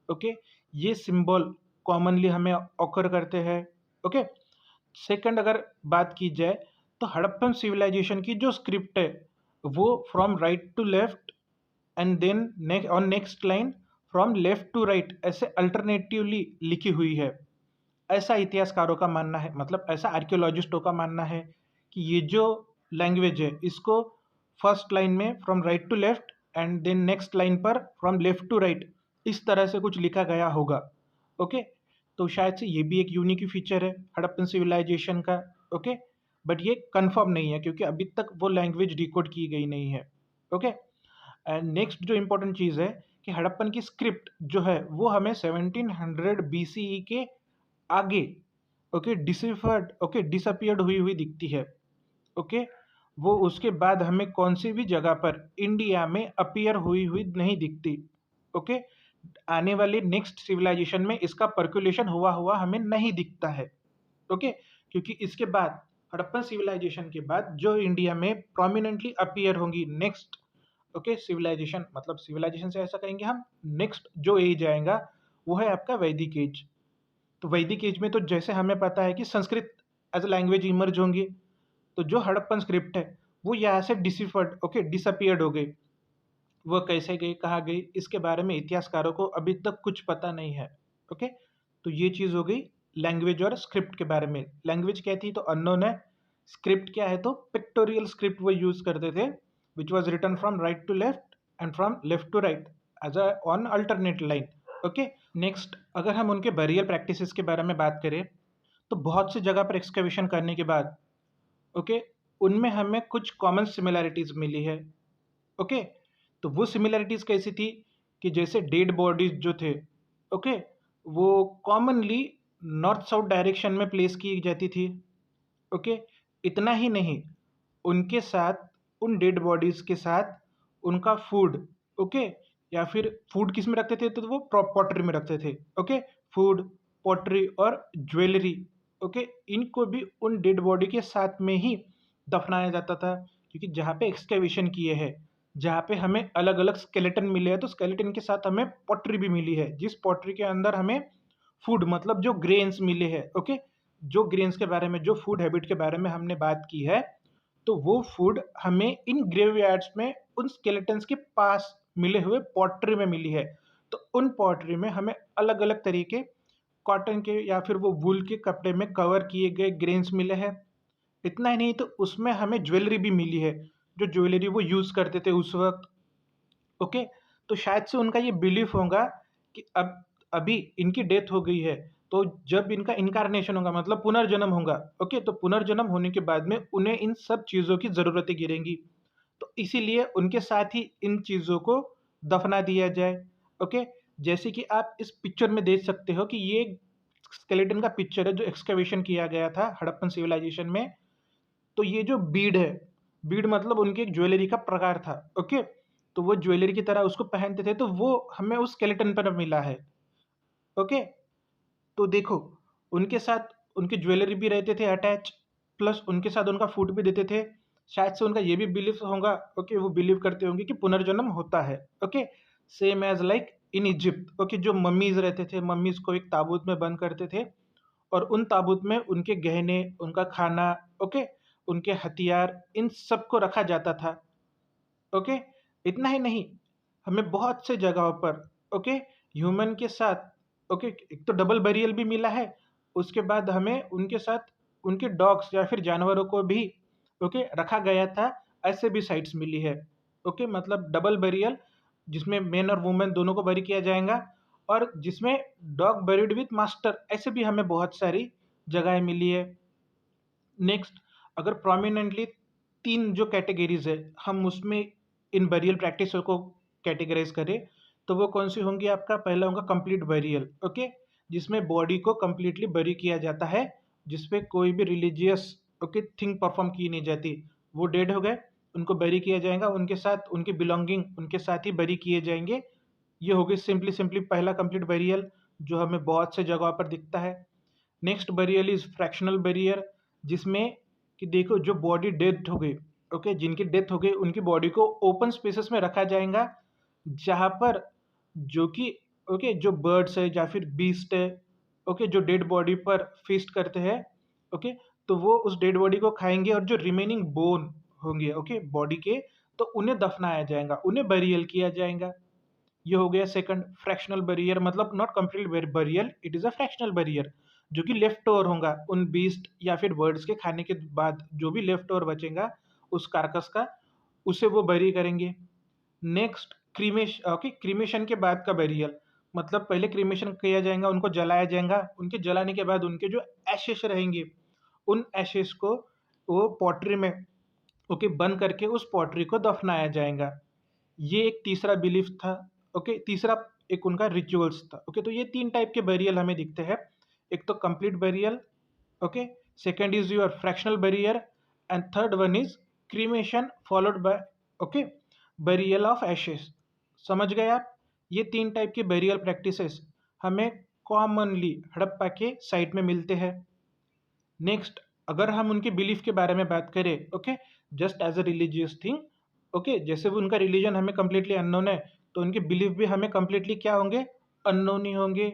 ओके, ये सिंबल कॉमनली हमें ऑकर करते हैं। ओके, सेकंड अगर बात की जाए, तो हड़प्पन सिविलाइजेशन की जो स्क्रिप्ट है वो from right to left and then on next line from left to right ऐसे अल्टरनेटिवली लिखी हुई है। ऐसा इतिहासकारों का मानना है, मतलब ऐसा आर्कियोलॉजिस्टों का मानना है कि ये जो लैंग्वेज है इसको फर्स्ट लाइन में from right to left and then next line पर फ्रॉम लेफ्ट टू राइट इस तरह से कुछ लिखा गया होगा। ओके, तो शायद से ये भी एक यूनिक फीचर है हड़प्पन सिविलाइजेशन का। ओके, बट ये कंफर्म नहीं है क्योंकि अभी तक वो लैंग्वेज डिकोड की गई नहीं है। ओके, एंड नेक्स्ट जो इम्पोर्टेंट चीज़ है कि हड़प्पन की स्क्रिप्ट जो है वो हमें 1700 BCE के आगे ओके डिसिफर्ड ओके डिसअपियर्ड हुई हुई दिखती है। ओके, वो उसके बाद हमें कौन सी भी जगह पर इंडिया में अपीयर हुई हुई नहीं दिखती। ओके, आने वाले नेक्स्ट सिविलाइजेशन में इसका पर्कुलेशन हुआ हुआ हमें नहीं दिखता है। ओके, क्योंकि इसके बाद हड़प्पन सिविलाइजेशन के बाद जो इंडिया में प्रोमिनेंटली अपीयर होंगी नेक्स्ट, ओके, सिविलाइजेशन, मतलब सिविलाइजेशन से ऐसा कहेंगे हम, नेक्स्ट जो एज आएगा वो है आपका वैदिक एज। तो वैदिक एज में तो जैसे हमें पता है कि Sanskrit as a language emerge होंगी, तो जो हड़प्पन स्क्रिप्ट है वो यहाँ से डिसिफर्ड, ओके, डिसअपियर्ड हो गई। वो कैसे गई, कहाँ गई, इसके बारे में इतिहासकारों को अभी तक कुछ पता नहीं है। ओके, तो ये चीज़ हो गई लैंग्वेज और स्क्रिप्ट के बारे में। लैंग्वेज क्या थी तो अननोन है, स्क्रिप्ट क्या है तो पिक्टोरियल स्क्रिप्ट वो यूज करते थे, which was written from right to left and from left to right as a on alternate line. Okay, next अगर हम उनके बरियल प्रैक्टिसेस के बारे में बात करें तो बहुत सी जगह पर एक्सकवेशन करने के बाद, ओके, उनमें हमें कुछ कॉमन सिमिलैरिटीज मिली है। ओके, तो वो सिमिलैरिटीज कैसी थी कि जैसे डेड बॉडीज जो थे, ओके, वो कॉमनली नॉर्थ साउथ डायरेक्शन में प्लेस की जाती थी। ओके, इतना ही नहीं, उनके साथ, उन डेड बॉडीज के साथ उनका फूड, ओके, या फिर फूड किस में रखते थे तो वो पॉटरी में रखते थे। ओके, फूड, पॉटरी और ज्वेलरी, ओके, इनको भी उन डेड बॉडी के साथ में ही दफनाया जाता था। क्योंकि जहाँ पे एक्सकेवेशन किए हैं, जहाँ पे हमें अलग अलग स्केलेटन मिले हैं, तो स्केलेटन के साथ हमें पॉटरी भी मिली है, जिस पॉटरी के अंदर हमें फूड मतलब जो ग्रेन्स मिले हैं। ओके, जो ग्रेन्स के बारे में, जो फूड हैबिट के बारे में हमने बात की है, तो वो फूड हमें इन ग्रेवयार्ड्स में उन स्केलेटन्स के पास मिले हुए पॉटरी में मिली है। तो उन पॉटरी में हमें अलग अलग तरीके कॉटन के या फिर वो वूल के कपड़े में कवर किए गए ग्रेन्स मिले हैं। इतना ही नहीं, तो उसमें हमें ज्वेलरी भी मिली है, जो ज्वेलरी वो यूज़ करते थे उस वक्त। ओके, तो शायद से उनका ये बिलीफ होगा कि अब अभी इनकी डेथ हो गई है, तो जब इनका इनकारनेशन होगा मतलब पुनर्जन्म होगा, ओके, तो पुनर्जन्म होने के बाद में उन्हें इन सब चीज़ों की ज़रूरतें गिरेंगी, तो इसीलिए उनके साथ ही इन चीज़ों को दफना दिया जाए। ओके, जैसे कि आप इस पिक्चर में देख सकते हो कि ये स्केलेटन का पिक्चर है जो एक्सकवेशन किया गया था हड़प्पन सिविलाइजेशन में। तो ये जो बीड है, बीड मतलब उनकी एक ज्वेलरी का प्रकार था। ओके, तो वो ज्वेलरी की तरह उसको पहनते थे, तो वो हमें उस स्केलेटन पर मिला है। ओके, तो देखो, उनके साथ उनकी ज्वेलरी भी रहते थे अटैच, प्लस उनके साथ उनका फूड भी देते थे। शायद से उनका ये भी बिलीफ होगा, ओके, वो बिलीव करते होंगे कि पुनर्जन्म होता है। Okay, same as like in Egypt, okay, जो मम्मीज रहते थे, मम्मीज को एक ताबूत में बंद करते थे और उन ताबूत में उनके गहने, उनका खाना, ओके, उनके हथियार, इन सबको रखा जाता था। ओके, इतना ही नहीं, हमें बहुत से जगहों पर, ओके, ह्यूमन के साथ, ओके, एक तो डबल बरियल भी मिला है, उसके बाद हमें उनके साथ उनके डॉग्स या फिर जानवरों को भी, ओके, रखा गया था, ऐसे भी साइट्स मिली है। ओके, मतलब डबल बरियल जिसमें मेन और वुमेन दोनों को बरी किया जाएगा, और जिसमें डॉग बरीड विथ मास्टर, ऐसे भी हमें बहुत सारी जगहें मिली है। नेक्स्ट, अगर प्रोमिनेंटली तीन जो कैटेगरीज है हम उसमें इन बरियल प्रैक्टिस को कैटेगराइज करें, तो वो कौन सी होंगी? आपका पहला होगा कंप्लीट बरियल, ओके, जिसमें बॉडी को कंप्लीटली बरी किया जाता है, जिसपे कोई भी रिलीजियस, ओके, थिंग परफॉर्म की नहीं जाती। वो डेड हो गए, उनको बरी किया जाएगा, उनके साथ उनकी बिलोंगिंग उनके साथ ही बरी किए जाएंगे। ये हो गई सिंपली सिंपली पहला कंप्लीट बरियल, जो हमें बहुत से जगहों पर दिखता है। Next burial is fractional barrier, जिसमें कि देखो जो बॉडी डेथ हो गई, ओके, जिनकी डेथ हो गई उनकी बॉडी को ओपन स्पेसेस में रखा जाएगा, जहाँ पर जो कि, ओके, जो बर्ड्स है या फिर बीस्ट है, ओके, जो डेड बॉडी पर फीस्ट करते हैं, ओके, तो वो उस डेड बॉडी को खाएंगे और जो रिमेनिंग बोन होंगे, ओके, बॉडी के, तो उन्हें दफनाया जाएगा, उन्हें बरियल किया जाएगा। ये हो गया सेकंड फ्रैक्शनल बरियर, मतलब not complete burial, it is a fractional barrier, जो कि लेफ्ट ओवर होगा उन बीस्ट या फिर बर्ड्स के खाने के बाद, जो भी लेफ्ट ओवर बचेगा उस कार्कस का, उसे वो बरी करेंगे। नेक्स्ट क्रीमेशन, ओके, क्रीमेशन के बाद का बरियल, मतलब पहले क्रीमेशन किया जाएगा, उनको जलाया जाएगा, उनके जलाने के बाद उनके जो एशेस रहेंगे, उन एशेस को वो पॉटरी में, ओके, बंद करके उस पॉटरी को दफनाया जाएगा। ये एक तीसरा बिलीफ था। ओके, तीसरा एक उनका रिचुअल्स था। ओके, तो ये तीन टाइप के बरियल हमें दिखते हैं। एक तो complete burial, okay, second is your fractional barrier, and third one is cremation followed by okay burial of ashes. समझ गए आप? ये 3 टाइप के बरियल प्रैक्टिसेस हमें कॉमनली हड़प्पा के साइट में मिलते हैं। नेक्स्ट, अगर हम उनके बिलीफ के बारे में बात करें, okay, just as a religious thing, okay, जैसे वो उनका रिलीजन हमें कम्प्लीटली अननोन है, तो उनके बिलीफ भी हमें कम्प्लीटली क्या होंगे? अननोन ही होंगे।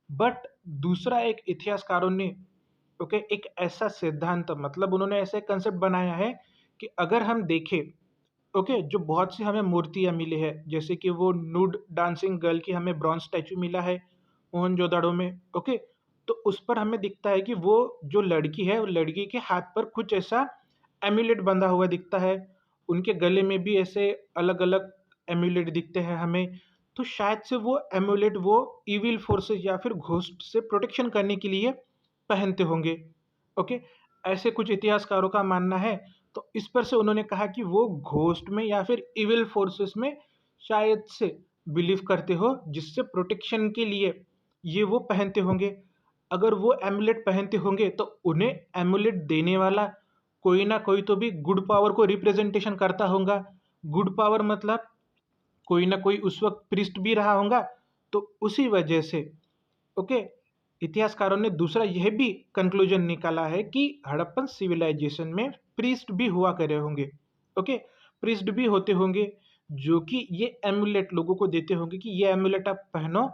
बट दूसरा एक इतिहासकारों ने ओके एक ऐसा सिद्धांत, मतलब उन्होंने ऐसे कंसेप्ट बनाया है कि अगर हम देखें, ओके, जो बहुत सी हमें मूर्तियाँ मिली है, जैसे कि वो नूड डांसिंग गर्ल की हमें ब्रॉन्ज स्टैचू मिला है मोहनजोदड़ो में, ओके, तो उस पर हमें दिखता है कि वो जो लड़की है, वो लड़की के हाथ पर कुछ ऐसा एम्यूलेट बंधा हुआ दिखता है, उनके गले में भी ऐसे अलग अलग एम्यूलेट दिखते हैं हमें। तो शायद से वो एम्यूलेट वो इविल फोर्सेस या फिर घोस्ट से प्रोटेक्शन करने के लिए पहनते होंगे, ओके, ऐसे कुछ इतिहासकारों का मानना है। तो इस पर से उन्होंने कहा कि वो घोस्ट में या फिर इविल फोर्सेस में शायद से बिलीव करते हो, जिससे प्रोटेक्शन के लिए ये वो पहनते होंगे। अगर वो एमुलेट पहनते होंगे तो उन्हें एमुलेट देने वाला कोई ना कोई तो भी गुड पावर को रिप्रेजेंटेशन करता होगा। गुड पावर मतलब कोई ना कोई उस वक्त प्रिस्ट भी रहा होगा। तो उसी वजह से ओके इतिहासकारों ने दूसरा यह भी कंक्लूजन निकाला है कि हड़प्पन सिविलाइजेशन में प्रीस्ट भी हुआ करे होंगे, ओके, प्रीस्ट भी होते होंगे, जो कि ये एमुलेट लोगों को देते होंगे कि ये एमुलेट आप पहनो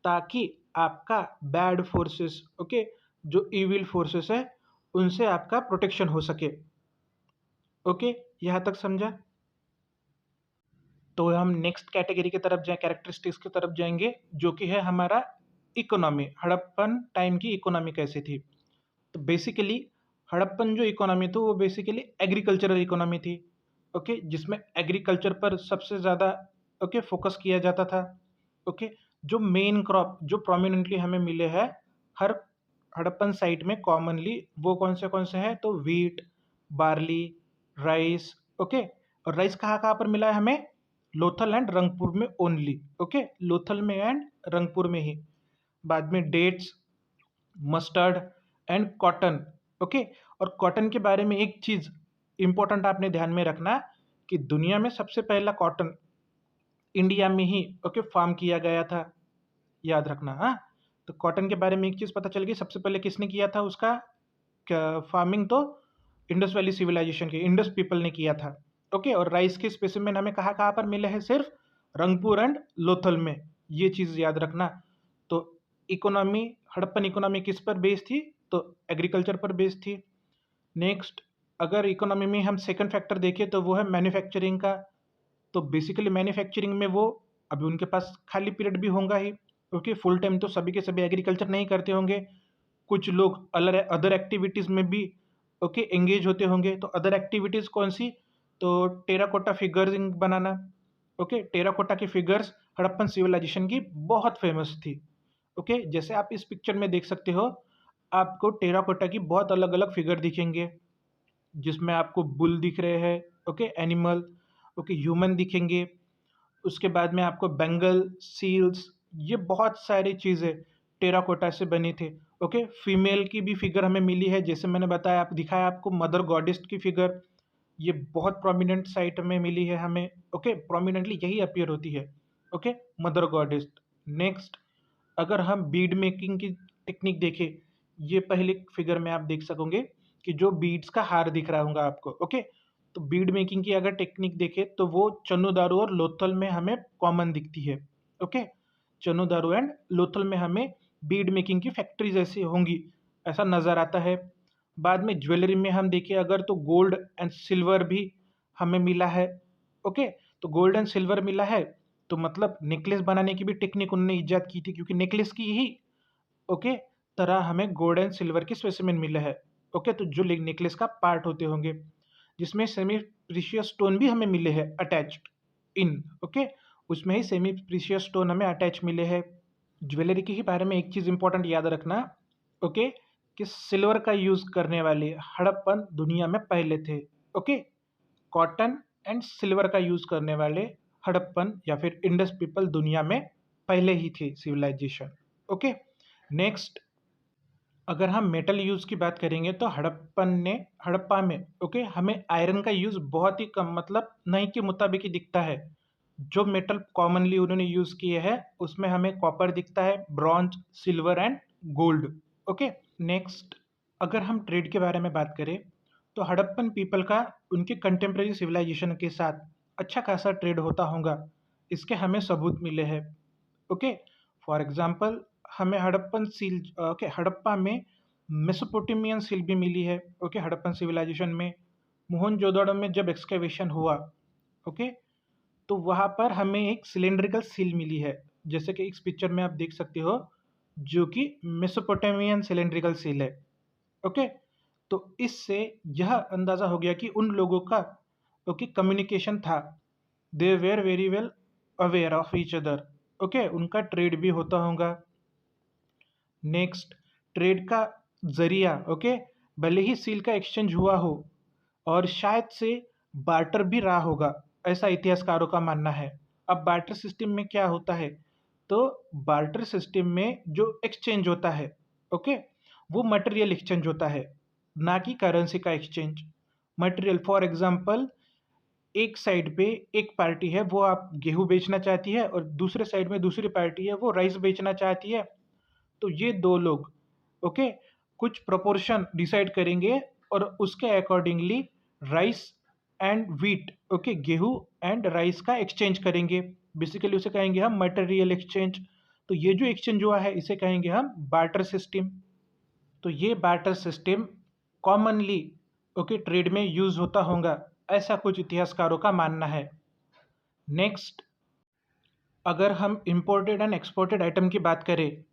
ताकि आपका बैड फोर्सेस, ओके, जो इविल फोर्सेस है उनसे आपका प्रोटेक्शन हो सके। ओके, यहाँ तक समझा? तो हम नेक्स्ट कैटेगरी की तरफ जाए, कैरेक्टरिस्टिक्स की तरफ जाएंगे, जो कि है हमारा इकोनॉमी। हड़प्पन टाइम की इकोनॉमी कैसी थी? तो बेसिकली हड़प्पन जो इकोनॉमी थी वो बेसिकली एग्रीकल्चरल इकोनॉमी थी, ओके, जिसमें एग्रीकल्चर पर सबसे ज़्यादा ओके फोकस किया जाता था। ओके, जो मेन क्रॉप जो प्रोमिनेंटली हमें मिले हैं हर हड़प्पन साइट में कॉमनली, वो कौन से हैं? तो व्हीट, बार्ली, राइस, ओके, और राइस कहाँ कहाँ पर मिला है हमें? लोथल एंड रंगपुर में ओनली, ओके, लोथल में एंड रंगपुर में ही। बाद में dates, mustard and cotton, okay. और कॉटन के बारे में एक चीज़ इम्पोर्टेंट आपने ध्यान में रखना कि दुनिया में सबसे पहला कॉटन इंडिया में ही ओके फार्म किया गया था, याद रखना। हाँ, तो कॉटन के बारे में एक चीज़ पता चल गई, सबसे पहले किसने किया था उसका फार्मिंग? तो इंडस वैली सिविलाइजेशन के इंडस पीपल ने किया था, ओके। और राइस के स्पेसिमेन हमें कहाँ कहाँ पर मिले हैं? सिर्फ रंगपुर एंड लोथल में, ये चीज़ याद रखना। तो इकोनॉमी, हड़प्पन इकोनॉमी किस पर बेस्ड थी? तो एग्रीकल्चर पर बेस्ड थी। नेक्स्ट, अगर इकोनॉमी में हम सेकंड फैक्टर देखें तो वो है मैन्युफैक्चरिंग का। तो बेसिकली मैन्युफैक्चरिंग में वो अभी उनके पास खाली पीरियड भी होगा ही, क्योंकि फुल टाइम तो सभी के सभी एग्रीकल्चर नहीं करते होंगे, कुछ लोग अदर एक्टिविटीज़ में भी ओके एंगेज होते होंगे। तो अदर एक्टिविटीज़ कौन सी? तो टेराकोटा फिगर्स बनाना, ओके, टेराकोटा की फिगर्स हड़प्पन सिविलाइजेशन की बहुत फेमस थी, ओके। जैसे आप इस पिक्चर में देख सकते हो, आपको टेराकोटा की बहुत अलग अलग फिगर दिखेंगे, जिसमें आपको बुल दिख रहे हैं, ओके, एनिमल, ओके, ह्यूमन दिखेंगे। उसके बाद में आपको बेंगल, सील्स, ये बहुत सारी चीज़ें टेराकोटा से बनी थी, ओके। फीमेल की भी फिगर हमें मिली है, जैसे मैंने बताया, आप दिखाया आपको मदर गॉडेस की फिगर, ये बहुत प्रोमिनेंट साइट में मिली है हमें, ओके, प्रोमिनेंटली यही अपीयर होती है, ओके, मदर गॉडेस। नेक्स्ट, अगर हम बीड मेकिंग की टेक्निक देखें, ये पहली फिगर में आप देख सकोगे कि जो बीड्स का हार दिख रहा होगा आपको, ओके। तो बीड मेकिंग की अगर टेक्निक देखें तो वो चन्नू दारू और लोथल में हमें कॉमन दिखती है, ओके। चन्नू दारू एंड लोथल में हमें बीड मेकिंग की फैक्ट्रीज ऐसी होंगी, ऐसा नज़र आता है। बाद में ज्वेलरी में हम देखें अगर, तो गोल्ड एंड सिल्वर भी हमें मिला है, ओके। तो गोल्ड एंड सिल्वर मिला है, तो मतलब नेकलेस बनाने की भी टेक्निक उन्होंने ईजाद की थी, क्योंकि नेकलेस की ही ओके तरह हमें गोल्ड एंड सिल्वर के स्पेसिमेन मिले हैं, ओके। तो जो नेकलेस का पार्ट होते होंगे, जिसमें सेमी प्रीशियस स्टोन भी हमें मिले हैं अटैच्ड इन, ओके, उसमें ही सेमी प्रीशियस स्टोन हमें अटैच मिले हैं। ज्वेलरी के ही बारे में एक चीज़ इंपॉर्टेंट याद रखना, ओके, कि सिल्वर का यूज़ करने वाले हड़प्पन दुनिया में पहले थे, ओके। कॉटन एंड सिल्वर का यूज़ करने वाले हड़प्पन या फिर इंडस पीपल दुनिया में पहले ही थे सिविलाइजेशन, ओके। नेक्स्ट, अगर हम मेटल यूज़ की बात करेंगे तो हड़प्पा में ओके हमें आयरन का यूज़ बहुत ही कम, मतलब नहीं के मुताबिक ही दिखता है। जो मेटल कॉमनली उन्होंने यूज़ किए हैं उसमें हमें कॉपर दिखता है, bronze, silver and gold. Okay, next अगर हम ट्रेड के बारे में बात करें तो हड़प्पन पीपल का उनके कंटेम्प्रेरी सिविलाइजेशन के साथ अच्छा खासा ट्रेड होता होगा, इसके हमें सबूत मिले हैं। ओके, फॉर एग्जांपल हमें हड़प्पन सील ओके हड़प्पा में मेसोपोटामियन सील भी मिली है। ओके, हड़प्पन सिविलाइजेशन में मोहनजोदड़ो में जब एक्सकेवेशन हुआ ओके तो वहाँ पर हमें एक सिलेंड्रिकल सील मिली है, जैसे कि इस पिक्चर में आप देख सकते हो, जो कि मेसोपोटामियन सिलेंड्रिकल सील है। ओके, तो इससे यह अंदाज़ा हो गया कि उन लोगों का ओके कम्युनिकेशन था, they were very well aware of each other. Okay, उनका ट्रेड भी होता होगा। नेक्स्ट, ट्रेड का जरिया ओके भले ही सील का एक्सचेंज हुआ हो और शायद से बार्टर भी रहा होगा, ऐसा इतिहासकारों का मानना है। अब बार्टर सिस्टम में क्या होता है, तो बार्टर सिस्टम में जो एक्सचेंज होता है ओके वो मटेरियल एक्सचेंज होता है, ना कि करेंसी का एक्सचेंज। मटेरियल फॉर एग्जांपल, एक साइड पे एक पार्टी है वो आप गेहूं बेचना चाहती है और दूसरे साइड में दूसरी पार्टी है वो राइस बेचना चाहती है। तो ये दो लोग ओके कुछ प्रोपोर्शन डिसाइड करेंगे और उसके accordingly rice and wheat okay गेहूं एंड राइस का एक्सचेंज करेंगे। बेसिकली उसे कहेंगे हम मटेरियल एक्सचेंज। तो ये जो एक्सचेंज हुआ है इसे कहेंगे हम बार्टर सिस्टम। तो ये barter system commonly okay trade में यूज होता होगा, ऐसा कुछ इतिहासकारों का मानना है। नेक्स्ट, अगर हम इंपोर्टेड एंड एक्सपोर्टेड आइटम की बात करें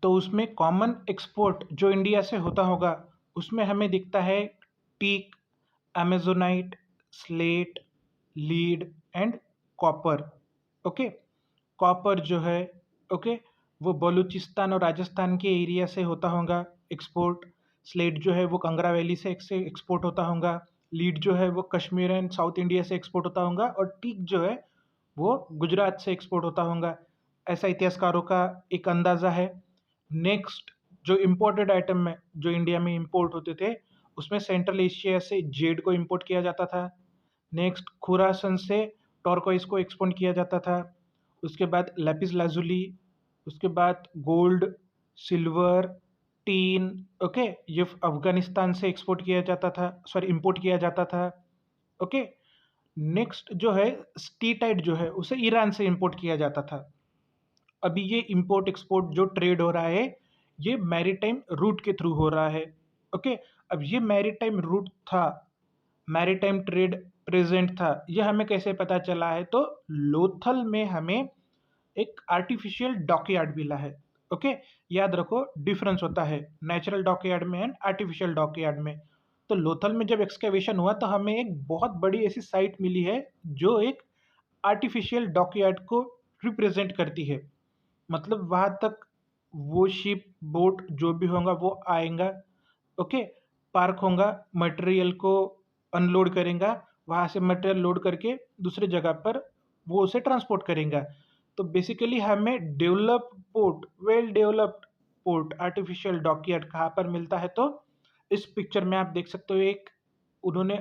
तो उसमें कॉमन एक्सपोर्ट जो इंडिया से होता होगा उसमें हमें दिखता है teak, amazonite, slate, lead and copper. Okay, copper जो है ओके वो बलूचिस्तान और राजस्थान के एरिया से होता होगा एक्सपोर्ट। स्लेट जो है वो कंगरा वैली से एक्सपोर्ट होता होगा। लीड जो है वो कश्मीर एंड साउथ इंडिया से एक्सपोर्ट होता होगा और टीक जो है वो गुजरात से एक्सपोर्ट होता होगा, ऐसा इतिहासकारों का एक अंदाज़ा है। नेक्स्ट, जो इम्पोर्टेड आइटम में जो इंडिया में इंपोर्ट होते थे उसमें सेंट्रल एशिया से जेड को इंपोर्ट किया जाता था। नेक्स्ट, खुरासन से टॉर्कोइस को एक्सपोर्ट किया जाता था। उसके बाद लैपिस लाजुली, उसके बाद गोल्ड, सिल्वर, टीन ओके ये अफगानिस्तान से एक्सपोर्ट किया जाता था, सॉरी इंपोर्ट किया जाता था। ओके, नेक्स्ट जो है स्टीटाइट जो है उसे ईरान से इंपोर्ट किया जाता था। अभी ये इंपोर्ट एक्सपोर्ट जो ट्रेड हो रहा है ये मैरीटाइम रूट के थ्रू हो रहा है। ओके, अब ये मैरीटाइम रूट था, मैरीटाइम ट्रेड प्रेजेंट था, ये हमें कैसे पता चला है, तो लोथल में हमें एक आर्टिफिशियल डॉकयार्ड मिला है। ओके, याद रखो डिफरेंस होता है नेचुरल डॉकयार्ड में एंड आर्टिफिशियल डॉकयार्ड में। तो लोथल में जब एक्सकेवेशन हुआ तो हमें एक बहुत बड़ी ऐसी साइट मिली है जो एक आर्टिफिशियल डॉकयार्ड को रिप्रेजेंट करती है। मतलब वहाँ तक वो शिप बोट जो भी होगा वो आएगा ओके पार्क होगा, मटेरियल को अनलोड करेगा, वहाँ से मटेरियल लोड करके दूसरी जगह पर वो उसे ट्रांसपोर्ट करेगा। तो बेसिकली हमें developed port, well developed port, artificial dockyard कहाँ पर मिलता है, तो इस पिक्चर में आप देख सकते हो एक उन्होंने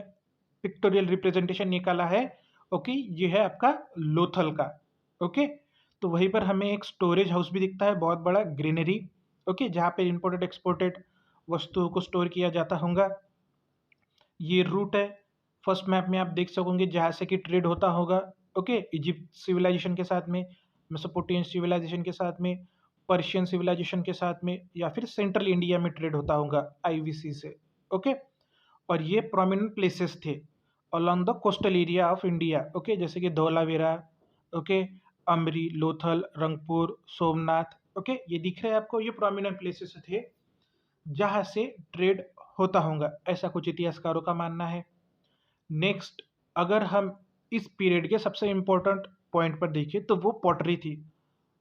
पिक्टोरियल रिप्रेजेंटेशन निकाला है। ओके, ये है आपका लोथल का। ओके, तो वहीं पर हमें एक स्टोरेज हाउस भी दिखता है बहुत बड़ा, ग्रीनरी ओके जहाँ पे इंपोर्टेड एक्सपोर्टेड वस्तुओं को स्टोर किया जाता होगा। ये रूट है फर्स्ट मैप में आप देख सकोगे जहाँ से कि ट्रेड होता होगा ओके इजिप्ट सिविलाइजेशन के साथ में, मेसोपोटामियन सिविलाइजेशन के साथ में, पर्शियन सिविलाइजेशन के साथ में, या फिर सेंट्रल इंडिया में ट्रेड होता होगा आईवीसी से। ओके, और ये प्रोमिनेंट प्लेसेस थे along the coastal area of India okay जैसे कि धौलावीरा ओके, अमरी, लोथल, रंगपुर, सोमनाथ। ओके, ये दिख रहे हैं आपको, ये प्रोमिनेंट प्लेसेस थे जहाँ से ट्रेड होता होगा, ऐसा कुछ इतिहासकारों का मानना है। नेक्स्ट, अगर हम इस पीरियड के सबसे इम्पोर्टेंट पॉइंट पर देखें तो वो पॉटरी थी।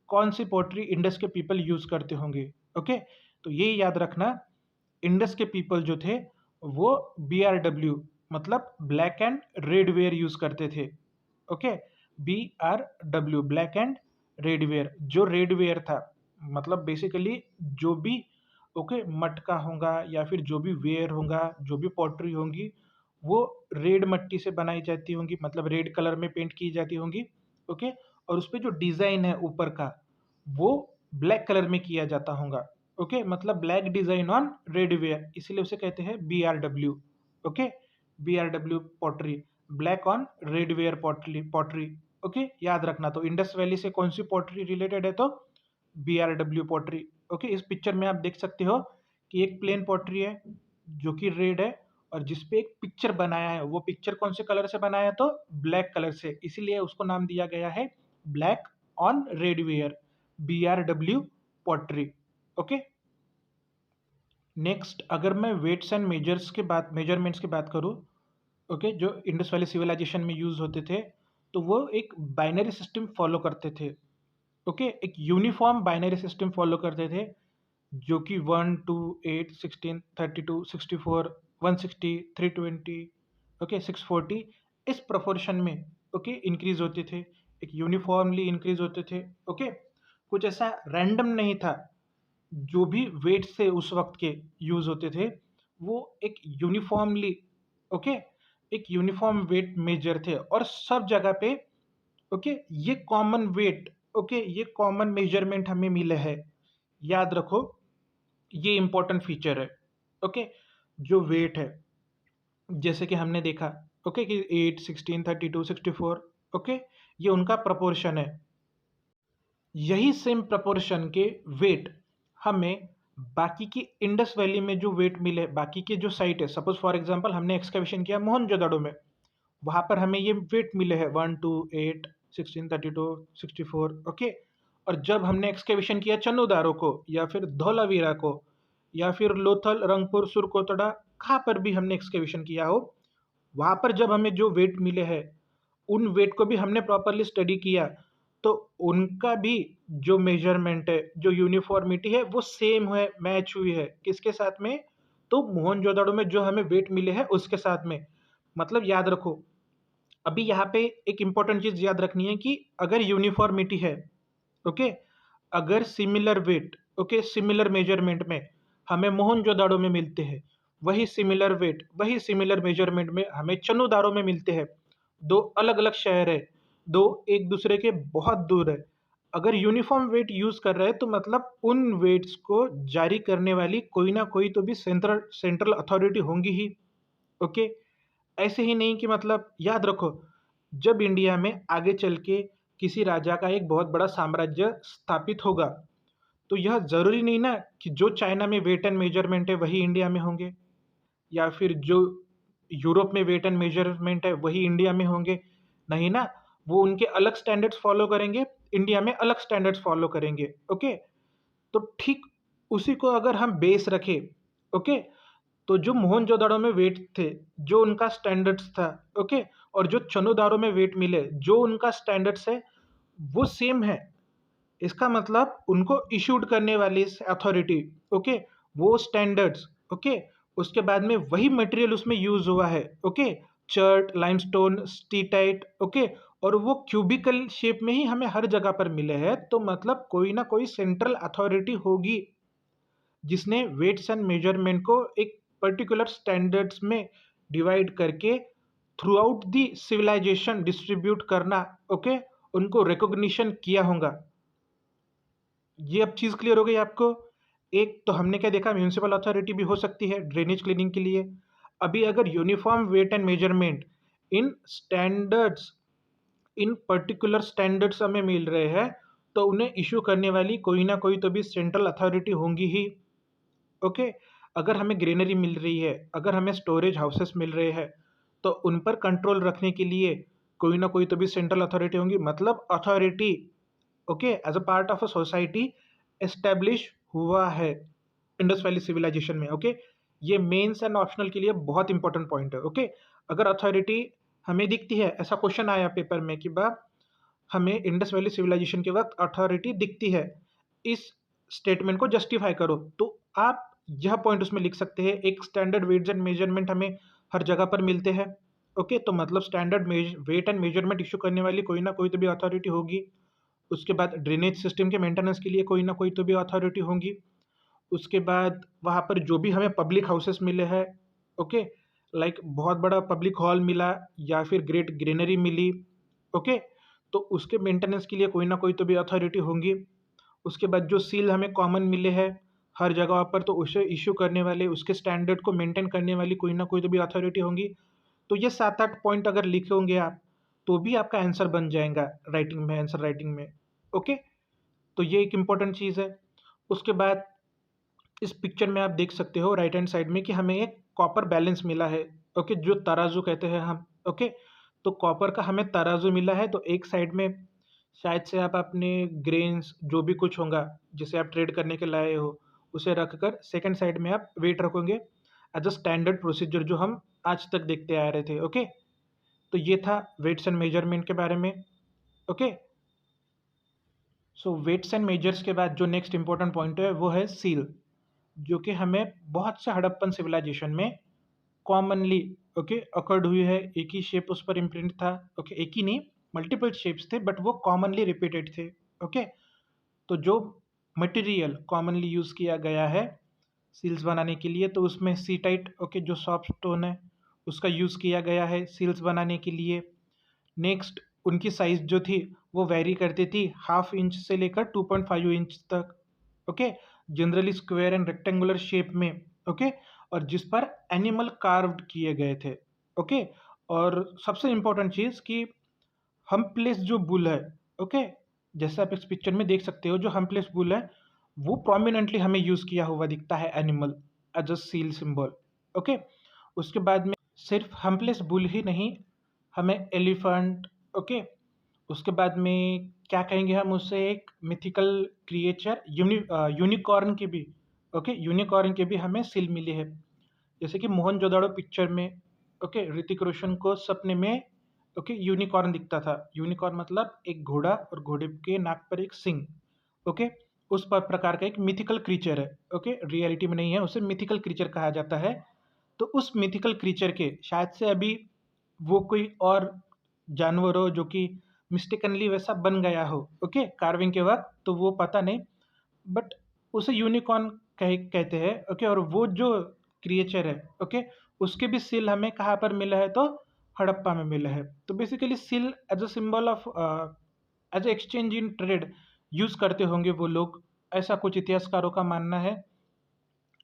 कौन सी पॉटरी इंडस के पीपल यूज करते होंगे, ओके तो ये याद रखना, इंडस के पीपल जो थे वो BRW मतलब black and red ware use करते थे। Okay, BRW black and red ware, जो रेड वेयर था मतलब बेसिकली जो भी ओके, मटका होगा या फिर जो भी वेयर होगा, जो भी पॉटरी होंगी, वो रेड मट्टी से बनाई जाती होंगी, मतलब रेड कलर में पेंट की जाती होंगी। ओके, और उस पे जो डिज़ाइन है ऊपर का, वो ब्लैक कलर में किया जाता होगा। ओके, मतलब black design on red ware, इसीलिए उसे कहते हैं BRW। Okay, BRW pottery, black on red ware pottery pottery. Okay, याद रखना। तो इंडस वैली से कौन सी पॉटरी रिलेटेड है? तो BRW पॉटरी। ओके, इस पिक्चर में आप देख सकते हो कि एक प्लेन पॉटरी है जो कि रेड है, और जिसपे एक पिक्चर बनाया है, वो पिक्चर कौन से कलर से बनाया है? तो ब्लैक कलर से, इसीलिए उसको नाम दिया गया है black on red ware, BRW pottery. Okay, next अगर मैं वेट्स एंड मेजरमेंट्स की बात करूँ, ओके, जो इंडस वैली सिविलाइजेशन में यूज होते थे, तो वो एक बाइनरी सिस्टम फॉलो करते थे। ओके, एक यूनिफॉर्म बाइनरी सिस्टम फॉलो करते थे, जो कि 1 2 8 16 32 64 160 320, ओके, 640, इस प्रोपोर्शन में ओके इंक्रीज होते थे, एक यूनिफॉर्मली इंक्रीज होते थे। ओके, कुछ ऐसा रैंडम नहीं था। जो भी वेट से उस वक्त के यूज होते थे, वो एक यूनिफॉर्मली, ओके, एक यूनिफॉर्म वेट मेजर थे, और सब जगह पे ओके ये कॉमन वेट, ओके, ये कॉमन मेजरमेंट हमें मिले है। याद रखो, ये इंपॉर्टेंट फीचर है। ओके, जो वेट है, जैसे कि हमने देखा, ओके, कि 8 16 32 64, ओके, ये उनका प्रपोर्शन है। यही सेम प्रपोर्शन के वेट हमें बाकी की इंडस वैली में जो वेट मिले, बाकी के जो साइट है, सपोज फॉर एग्जांपल हमने एक्सकैवेशन किया मोहनजोदड़ो में, वहां पर हमें ये वेट मिले हैं 1 2 8 16 32 64। ओके, और जब हमने एक्सकैवेशन किया चन्नूदारो को, या फिर धौलावीरा को, या फिर लोथल, रंगपुर, सुरकोटड़ा, कहाँ पर भी हमने एक्सकैवेशन किया हो, वहां पर जब हमें जो वेट मिले हैं, उन वेट को भी हमने प्रॉपरली स्टडी किया, तो उनका भी जो मेजरमेंट है, जो यूनिफॉर्मिटी है, वो सेम है, मैच हुई है किसके साथ में? तो मोहनजोदड़ो में जो हमें वेट मिले हैं उसके साथ में। मतलब याद रखो, अभी यहाँ पे एक इंपॉर्टेंट चीज याद रखनी है कि अगर यूनिफॉर्मिटी है, ओके, अगर similar weight, okay, similar measurement में हमें मोहनजोदाड़ो में मिलते हैं, वही सिमिलर वेट, वही सिमिलर मेजरमेंट में हमें चन्नूदारो में मिलते हैं, दो अलग अलग शहर है, दो एक दूसरे के बहुत दूर है, अगर यूनिफॉर्म वेट यूज कर रहे हैं, तो मतलब उन वेट्स को जारी करने वाली कोई ना कोई तो भी सेंट्रल सेंट्रल अथॉरिटी होंगी ही। ओके, ऐसे ही नहीं कि मतलब याद रखो, जब इंडिया में आगे चल के किसी राजा का एक बहुत बड़ा साम्राज्य स्थापित होगा, तो यह जरूरी नहीं ना कि जो चाइना में वेट एंड मेजरमेंट है वही इंडिया में होंगे, या फिर जो यूरोप में वेट एंड मेजरमेंट है वही इंडिया में होंगे। नहीं ना, वो उनके अलग स्टैंडर्ड्स फॉलो करेंगे, इंडिया में अलग स्टैंडर्ड्स फॉलो करेंगे। ओके, तो ठीक उसी को अगर हम बेस रखें, ओके, तो जो मोहनजोदड़ो में वेट थे, जो उनका स्टैंडर्ड्स था, ओके, और जो चनुदारो में वेट मिले, जो उनका स्टैंडर्ड्स है, वो सेम है। इसका मतलब उनको इशूड करने वाली अथॉरिटी, ओके, वो स्टैंडर्ड्स, ओके, उसके बाद में वही मटेरियल उसमें यूज हुआ है, okay, chert, limestone, steatite, okay, और वो क्यूबिकल शेप में ही हमें हर जगह पर मिले हैं, तो मतलब कोई ना कोई सेंट्रल अथॉरिटी होगी जिसने वेट्स एंड मेजरमेंट को एक पर्टिकुलर स्टैंडर्ड्स में डिवाइड करके throughout the civilisation distribute करना, ओके, उनको रिकॉग्निशन किया होगा। ये अब चीज़ क्लियर हो गई आपको? एक तो हमने क्या देखा, म्यूनिसिपल अथॉरिटी भी हो सकती है ड्रेनेज क्लीनिंग के लिए। अभी अगर uniform weight and measurement in standards, in particular standards हमें मिल रहे हैं, तो उन्हें इशू करने वाली कोई ना कोई तो भी सेंट्रल अथॉरिटी होंगी ही। ओके, अगर हमें ग्रेनरी मिल रही है, अगर हमें स्टोरेज हाउसेस मिल रहे हैं, तो उन पर कंट्रोल रखने के लिए कोई ना कोई तो भी सेंट्रल अथॉरिटी होंगी, मतलब authority, okay, as a part of a society establish हुआ है इंडस वैली सिविलाइजेशन में। ओके, ये मेंस एंड ऑप्शनल के लिए बहुत इंपॉर्टेंट पॉइंट है। ओके, अगर अथॉरिटी हमें दिखती है, ऐसा क्वेश्चन आया पेपर में कि बा हमें इंडस वैली सिविलाइजेशन के वक्त अथॉरिटी दिखती है, इस स्टेटमेंट को जस्टिफाई करो, तो आप यह पॉइंट उसमें लिख सकते हैं, एक स्टैंडर्ड वेट्स एंड मेजरमेंट हमें हर जगह पर मिलते हैं। ओके, तो मतलब standard weight and measurement issue करने वाली कोई ना कोई तो भी अथॉरिटी होगी। उसके बाद ड्रेनेज सिस्टम के मेंटेनेंस के लिए कोई ना कोई तो भी अथॉरिटी होंगी। उसके बाद वहाँ पर जो भी हमें पब्लिक हाउसेस मिले हैं, ओके, लाइक बहुत बड़ा पब्लिक हॉल मिला या फिर ग्रेट ग्रीनरी मिली, ओके, तो उसके मेंटेनेंस के लिए कोई ना कोई तो भी अथॉरिटी होंगी। उसके बाद जो सील हमें कॉमन मिले हैं हर जगह पर, तो उसे इशू करने वाले, उसके स्टैंडर्ड को मेंटेन करने वाली कोई ना कोई तो भी अथॉरिटी होंगी। तो ये 7-8 पॉइंट अगर लिखे होंगे आप, तो भी आपका आंसर बन जाएगा राइटिंग में, आंसर राइटिंग में, ओके। तो ये एक इम्पॉर्टेंट चीज़ है। उसके बाद इस पिक्चर में आप देख सकते हो राइट हैंड साइड में कि हमें एक कॉपर बैलेंस मिला है, ओके, जो तराजू कहते हैं हम, ओके। तो कॉपर का हमें तराजू मिला है, तो एक साइड में शायद से आप अपने ग्रेन्स जो भी कुछ होगा जिसे आप ट्रेड करने के लाए हो उसे रख कर सेकेंड साइड में आप वेट रखोगे एज अ स्टैंडर्ड प्रोसीजर जो हम आज तक देखते आ रहे थे, ओके। तो ये था वेट्स एंड मेजरमेंट के बारे में, okay. So weights and measures के बाद जो नेक्स्ट इंपॉर्टेंट पॉइंट है वो है सील, जो कि हमें बहुत से हड़प्पन सिविलाइजेशन में कॉमनली, ओके, अकर्ड हुई है। एक ही शेप उस पर इम्प्रिंट था, ओके, एक ही नहीं, मल्टीपल शेप्स थे बट वो कॉमनली रिपीटेड थे, ओके। तो जो मटेरियल कॉमनली यूज़ किया गया है सील्स बनाने के लिए, तो उसमें सीटाइट, ओके, जो सॉफ्ट स्टोन है उसका यूज़ किया गया है सील्स बनाने के लिए। नेक्स्ट, उनकी साइज़ जो थी वो वेरी करती थी 1/2 इंच से लेकर 2.5 इंच तक, okay, generally square and rectangular shape में, ओके, और जिस पर एनिमल कार्व्ड किए गए थे, ओके। और सबसे इम्पोर्टेंट चीज़ कि हम्पलेस जो बुल है, ओके, जैसे आप इस पिक्चर में देख सकते हो, जो हम्पलेस बुल है वो प्रोमिनेंटली हमें यूज़ किया हुआ दिखता है animal as a seal symbol, okay. उसके बाद में सिर्फ हम्पलेस बुल ही नहीं, हमें एलिफेंट, ओके, उसके बाद में क्या कहेंगे हम उसे, एक मिथिकल क्रिएचर यूनिकॉर्न के भी, ओके, यूनिकॉर्न के भी हमें सील मिली है। जैसे कि मोहनजोदड़ो पिक्चर में, ओके, ऋतिक रोशन को सपने में, ओके, यूनिकॉर्न दिखता था। यूनिकॉर्न मतलब एक घोड़ा और घोड़े के नाक पर एक सिंग, ओके। उस पर प्रकार का एक मिथिकल क्रीचर है, ओके, रियलिटी में नहीं है, उसे मिथिकल क्रीचर कहा जाता है। तो उस मिथिकल क्रीचर के शायद से अभी वो कोई और जानवर हो जो कि मिस्टेकनली वैसा बन गया हो, ओके, कार्विंग के वक्त, तो वो पता नहीं, बट उसे यूनिकॉर्न कहते हैं, ओके। और वो जो क्रिएचर है, ओके, उसके भी सील हमें कहाँ पर मिला है, तो हड़प्पा में मिला है। तो basically seal as a symbol of, as a exchange in trade use करते होंगे वो लोग, ऐसा कुछ इतिहासकारों का मानना है,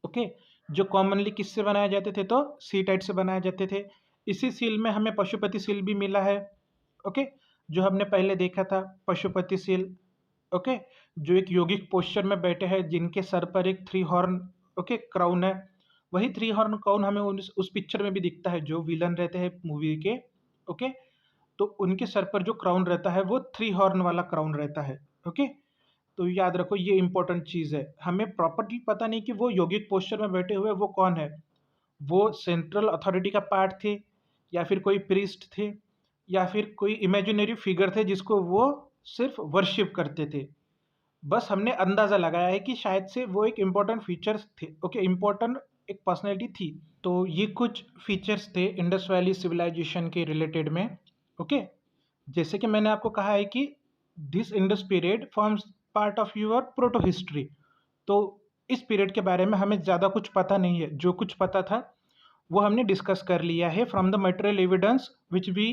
ओके। जो कॉमनली किससे बनाए जाते थे, तो सी टाइट से बनाए जाते थे। इसी सील में हमें पशुपति सील भी मिला है, ओके, जो हमने पहले देखा था पशुपति सील, ओके, जो एक योगिक पोस्चर में बैठे हैं, जिनके सर पर एक 3 हॉर्न, ओके, क्राउन है। वही 3 हॉर्न क्राउन हमें उस पिक्चर में भी दिखता है, जो विलन रहते हैं मूवी के, ओके। तो उनके सर पर जो क्राउन रहता है वो 3 हॉर्न वाला क्राउन रहता है, ओके। तो याद रखो ये इंपॉर्टेंट चीज़ है, हमें प्रॉपर्ली पता नहीं कि वो यौगिक पोस्चर में बैठे हुए वो कौन है। वो सेंट्रल अथॉरिटी का पार्ट थे, या फिर कोई प्रीस्ट थे, या फिर कोई इमेजिनरी फिगर थे जिसको वो सिर्फ वर्शिप करते थे। बस हमने अंदाज़ा लगाया है कि शायद से वो एक इम्पोर्टेंट फीचर्स थे, ओके, इम्पोर्टेंट एक पर्सनैलिटी थी। तो ये कुछ फीचर्स थे इंडस वैली सिविलाइजेशन के रिलेटेड में, ओके। जैसे कि मैंने आपको कहा है कि this Indus period forms part of your proto history. तो इस पीरियड के बारे में हमें ज़्यादा कुछ पता नहीं है, जो कुछ पता था वो हमने डिस्कस कर लिया है from the material evidence which we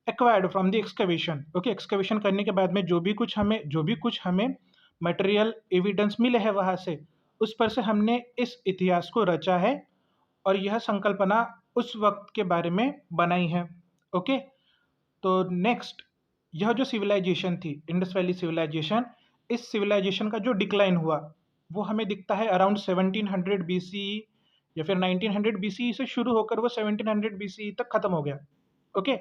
acquired from the excavation, okay. Excavation करने के बाद में जो भी कुछ हमें मटेरियल एविडेंस मिले हैं वहाँ से, उस पर से हमने इस इतिहास को रचा है, और यह संकल्पना उस वक्त के बारे में बनाई है, ओके। तो नेक्स्ट, यह जो सिविलाइजेशन थी इंडस वैली सिविलाइजेशन, इस सिविलाइजेशन का जो डिक्लाइन हुआ वो हमें दिखता है अराउंड 1700 BCE, या फिर 1900 BCE से शुरू होकर वो 1700 BCE तक खत्म हो गया, ओके।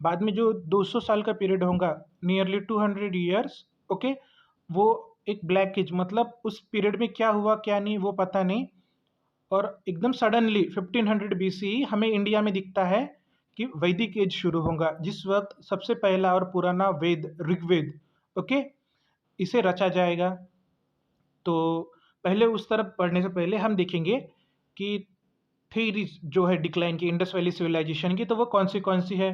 बाद में जो 200 साल का पीरियड होगा, नियरली 200 ईयर्स, ओके, वो एक ब्लैक एज, मतलब उस पीरियड में क्या हुआ क्या नहीं वो पता नहीं। और एकदम सडनली 1500 BCE हमें इंडिया में दिखता है कि वैदिक एज शुरू होगा, जिस वक्त सबसे पहला और पुराना वेद ऋग्वेद, ओके, इसे रचा जाएगा। तो पहले उस तरफ पढ़ने से पहले हम देखेंगे कि थ्योरीज जो है डिक्लाइन की इंडस वैली सिविलाइजेशन की, तो वो कौन सी है,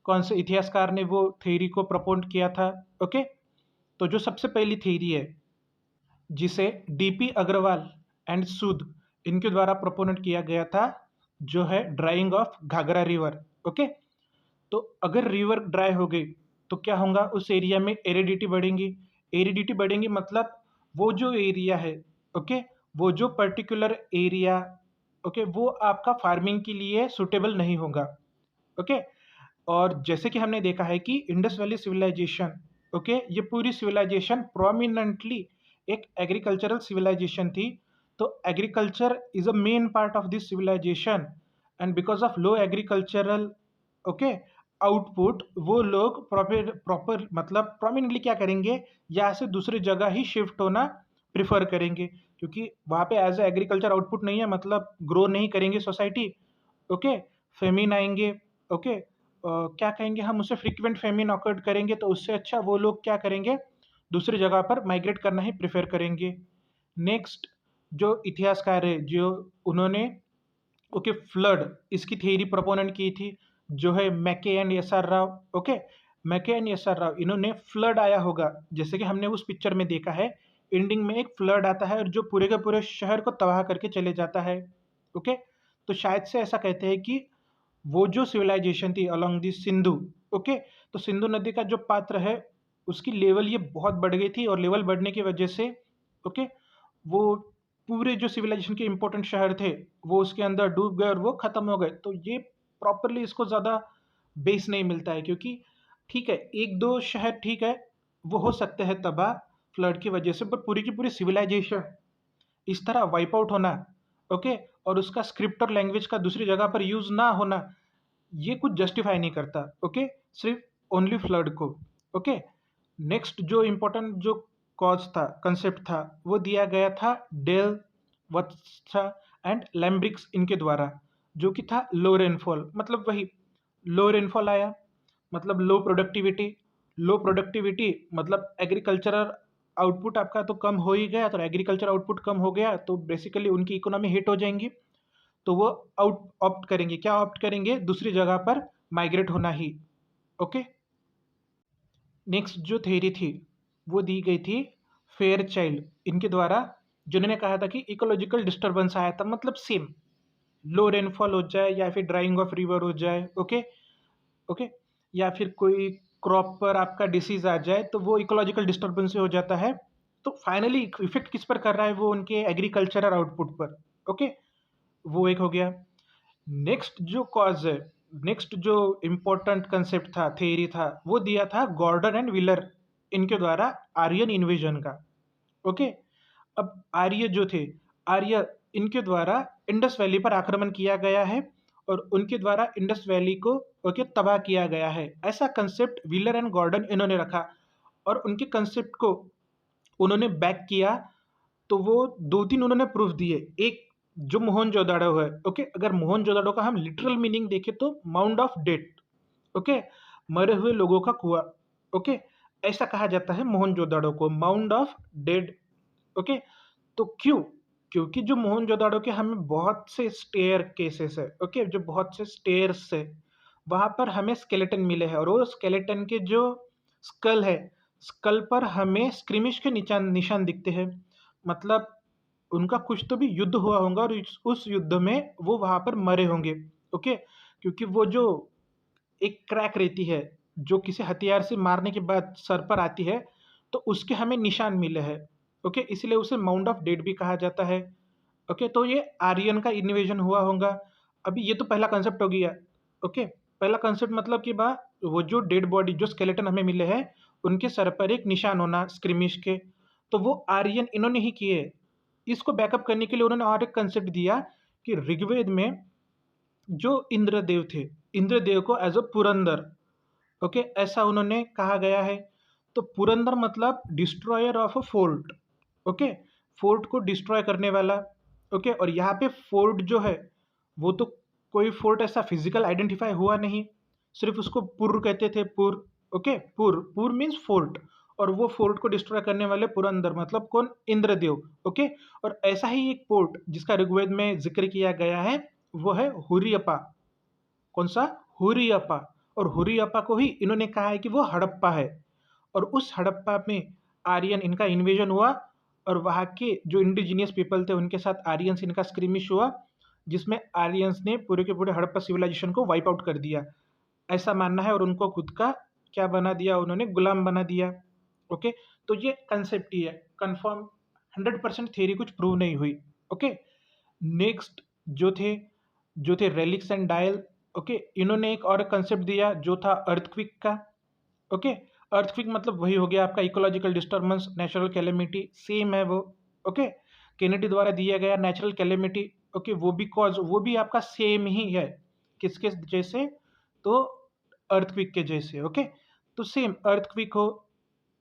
कौन से इतिहासकार ने वो थ्योरी को प्रपोज किया था, ओके। तो जो सबसे पहली थ्योरी है जिसे डीपी अग्रवाल एंड सूद, इनके द्वारा प्रोपोनेट किया गया था जो है drawing of Ghaghara river. Okay, तो अगर रिवर ड्राई हो गई तो क्या होगा, उस एरिया में एरिडिटी बढ़ेंगी। एरिडिटी बढ़ेंगी मतलब वो जो एरिया है, ओके, वो जो पर्टिकुलर एरिया, ओके, वो आपका फार्मिंग के लिए सुटेबल नहीं होगा। ओके, और जैसे कि हमने देखा है कि इंडस वैली सिविलाइजेशन, ओके, ये पूरी सिविलाइजेशन प्रोमिनेंटली एक एग्रीकल्चरल सिविलाइजेशन थी। तो agriculture is a main part of this civilization, and because of low agricultural, okay, output, वो लोग प्रॉपर प्रॉपर मतलब प्रोमिनेंटली क्या करेंगे, यहाँ से दूसरी जगह ही शिफ्ट होना प्रिफर करेंगे, क्योंकि वहाँ पे एज ए एग्रीकल्चर आउटपुट नहीं है, मतलब ग्रो नहीं करेंगे सोसाइटी। ओके, फेमिन आएंगे। ओके, क्या कहेंगे हम उसे, फ्रीक्वेंट फेमिन ऑकर्ड करेंगे, तो उससे अच्छा वो लोग क्या करेंगे, दूसरी जगह पर माइग्रेट करना ही प्रेफर करेंगे। नेक्स्ट जो इतिहासकार है, जो उन्होंने, ओके, फ्लड, इसकी थ्योरी प्रोपोनेंट की थी, जो है मैके and S R Rao. Okay, मैके एंड एस आर राव, इन्होंने फ्लड आया होगा जैसे कि हमने उस पिक्चर में देखा है, एंडिंग में एक फ्लड आता है और जो पूरे के पूरे शहर को तबाह करके चले जाता है। ओके, तो शायद से ऐसा कहते हैं कि वो जो सिविलाइजेशन थी अलोंग दी सिंधु, ओके, तो सिंधु नदी का जो पात्र है उसकी लेवल ये बहुत बढ़ गई थी, और लेवल बढ़ने की वजह से, ओके, वो पूरे जो सिविलाइजेशन के इंपॉर्टेंट शहर थे वो उसके अंदर डूब गए और वो खत्म हो गए। तो ये प्रॉपरली इसको ज़्यादा बेस नहीं मिलता है, क्योंकि ठीक है एक दो शहर ठीक है वो हो सकते हैं तबाह फ्लड की वजह से, पर पूरी की पूरी सिविलाइजेशन इस तरह वाइप आउट होना, ओके, और उसका स्क्रिप्ट और लैंग्वेज का दूसरी जगह पर यूज ना होना, ये कुछ जस्टिफाई नहीं करता। ओके, सिर्फ ओनली फ्लड को। ओके, नेक्स्ट जो इम्पोर्टेंट जो कॉज था, कंसेप्ट था, वो दिया गया था डेल वत्सा एंड लैम्ब्रिक्स इनके द्वारा, जो कि था लो रेनफॉल, मतलब वही लो रेनफॉल आया मतलब लो प्रोडक्टिविटी। लो प्रोडक्टिविटी मतलब एग्रीकल्चरल आउटपुट आपका तो कम हो ही गया, तो एग्रीकल्चर आउटपुट कम हो गया तो बेसिकली उनकी इकोनॉमी हिट हो जाएंगी, तो वो आउट ऑप्ट करेंगे, क्या ऑप्ट करेंगे, दूसरी जगह पर माइग्रेट होना ही। ओके, नेक्स्ट जो थ्योरी थी वो दी गई थी फेयर चाइल्ड इनके द्वारा, जिन्होंने कहा था कि इकोलॉजिकल डिस्टर्बेंस आया था, मतलब सेम लो रेनफॉल हो जाए या फिर ड्राइंग ऑफ रिवर हो जाए, ओके, ओके, या फिर कोई क्रॉप पर आपका डिसीज आ जाए तो वो इकोलॉजिकल डिस्टर्बेंस से हो जाता है। तो फाइनली इफेक्ट किस पर कर रहा है, वो उनके एग्रीकल्चरल आउटपुट पर। ओके, वो एक हो गया। नेक्स्ट जो कॉज है, नेक्स्ट जो इम्पोर्टेंट कंसेप्ट था, थ्योरी था, वो दिया था गॉर्डन एंड व्हीलर इनके द्वारा आर्यन इन्वेजन का। ओके, अब आर्य जो थे, आर्य इनके द्वारा इंडस वैली पर आक्रमण किया गया है और उनके द्वारा इंडस वैली को, ओके, तबाह किया गया है, ऐसा कंसेप्ट व्हीलर एंड गॉर्डन इन्होंने रखा। और उनके कंसेप्ट को उन्होंने बैक किया, तो वो दो तीन उन्होंने प्रूफ दिए। एक जो मोहनजोदाड़ो है, ओके, अगर मोहनजोदाड़ो का हम लिटरल मीनिंग देखें तो माउंट ऑफ डेड, ओके, मरे हुए लोगों का कुआं। ओके, ऐसा कहा जाता है मोहनजोदाड़ो को, माउंट ऑफ डेड। ओके, तो क्यों, क्योंकि जो मोहनजोदाड़ो के हमें बहुत से स्टेयर केसेस है, ओके, जो बहुत से स्टेयर्स है, वहां पर हमें स्केलेटन मिले हैं, और वो स्केलेटन के जो स्कल है, स्कल पर हमें स्क्रिमिश के निशान निशान दिखते हैं, मतलब उनका कुछ तो भी युद्ध हुआ होगा और उस युद्ध में वो वहां पर मरे होंगे। ओके, क्योंकि वो जो एक क्रैक रहती है जो किसी हथियार से मारने के बाद सर पर आती है, तो उसके हमें निशान मिले हैं। ओके, इसलिए उसे माउंट ऑफ डेड भी कहा जाता है। ओके, तो ये आर्यन का इन्वेजन हुआ होगा। अभी ये तो पहला कंसेप्ट हो गया। ओके, पहला कंसेप्ट मतलब कि बा वो जो डेड बॉडी, जो स्केलेटन हमें मिले हैं, उनके सर पर एक निशान होना स्क्रिमिश के, तो वो आर्यन इन्होंने ही किए। इसको बैकअप करने के लिए उन्होंने और एक कंसेप्ट दिया कि ऋग्वेद में जो इंद्रदेव थे, इंद्रदेव को एज अ पुरंदर, ओके, ऐसा उन्होंने कहा गया है। तो पुरंदर मतलब destroyer of a fort. Okay, fort को डिस्ट्रॉय करने वाला। ओके, और यहाँ पे फोर्ट जो है वो तो कोई फोर्ट ऐसा फिजिकल आइडेंटिफाई हुआ नहीं, सिर्फ उसको पुर कहते थे, पुर। ओके, पुर, पुर मीन्स फोर्ट, और वो फोर्ट को डिस्ट्रॉय करने वाले पुरंदर मतलब कौन, इंद्रदेव। ओके, और ऐसा ही एक पोर्ट जिसका ऋग्वेद में जिक्र किया गया है वो है हुरियप्पा। कौन सा, हुरियप्पा। और हुरियप्पा को ही इन्होंने कहा है कि वो हड़प्पा है, और उस हड़प्पा में आर्यन इनका इन्वेजन हुआ, और वहाँ के जो इंडिजीनियस पीपल थे उनके साथ आर्यंस इनका स्क्रिमिश हुआ, जिसमें आर्यंस ने पूरे के पूरे हड़प्पा सिविलाइजेशन को वाइप आउट कर दिया, ऐसा मानना है। और उनको खुद का क्या बना दिया, उन्होंने गुलाम बना दिया। ओके, तो ये कंसेप्ट ही है, कंफर्म 100% थ्योरी कुछ प्रूव नहीं हुई। ओके, नेक्स्ट जो थे रेलिक्स एंड डायल। ओके, इन्होंने एक और कंसेप्ट दिया जो था अर्थक्विक का। ओके, अर्थक्विक मतलब वही हो गया आपका ecological disturbance, natural calamity, same है वो। ओके, केनेडी द्वारा दिया गया नेचुरल कैलेमिटी। ओके, वो भी कॉज, वो भी आपका सेम ही है, किसके जैसे, तो अर्थक्विक के जैसे। ओके, तो सेम अर्थक्विक हो,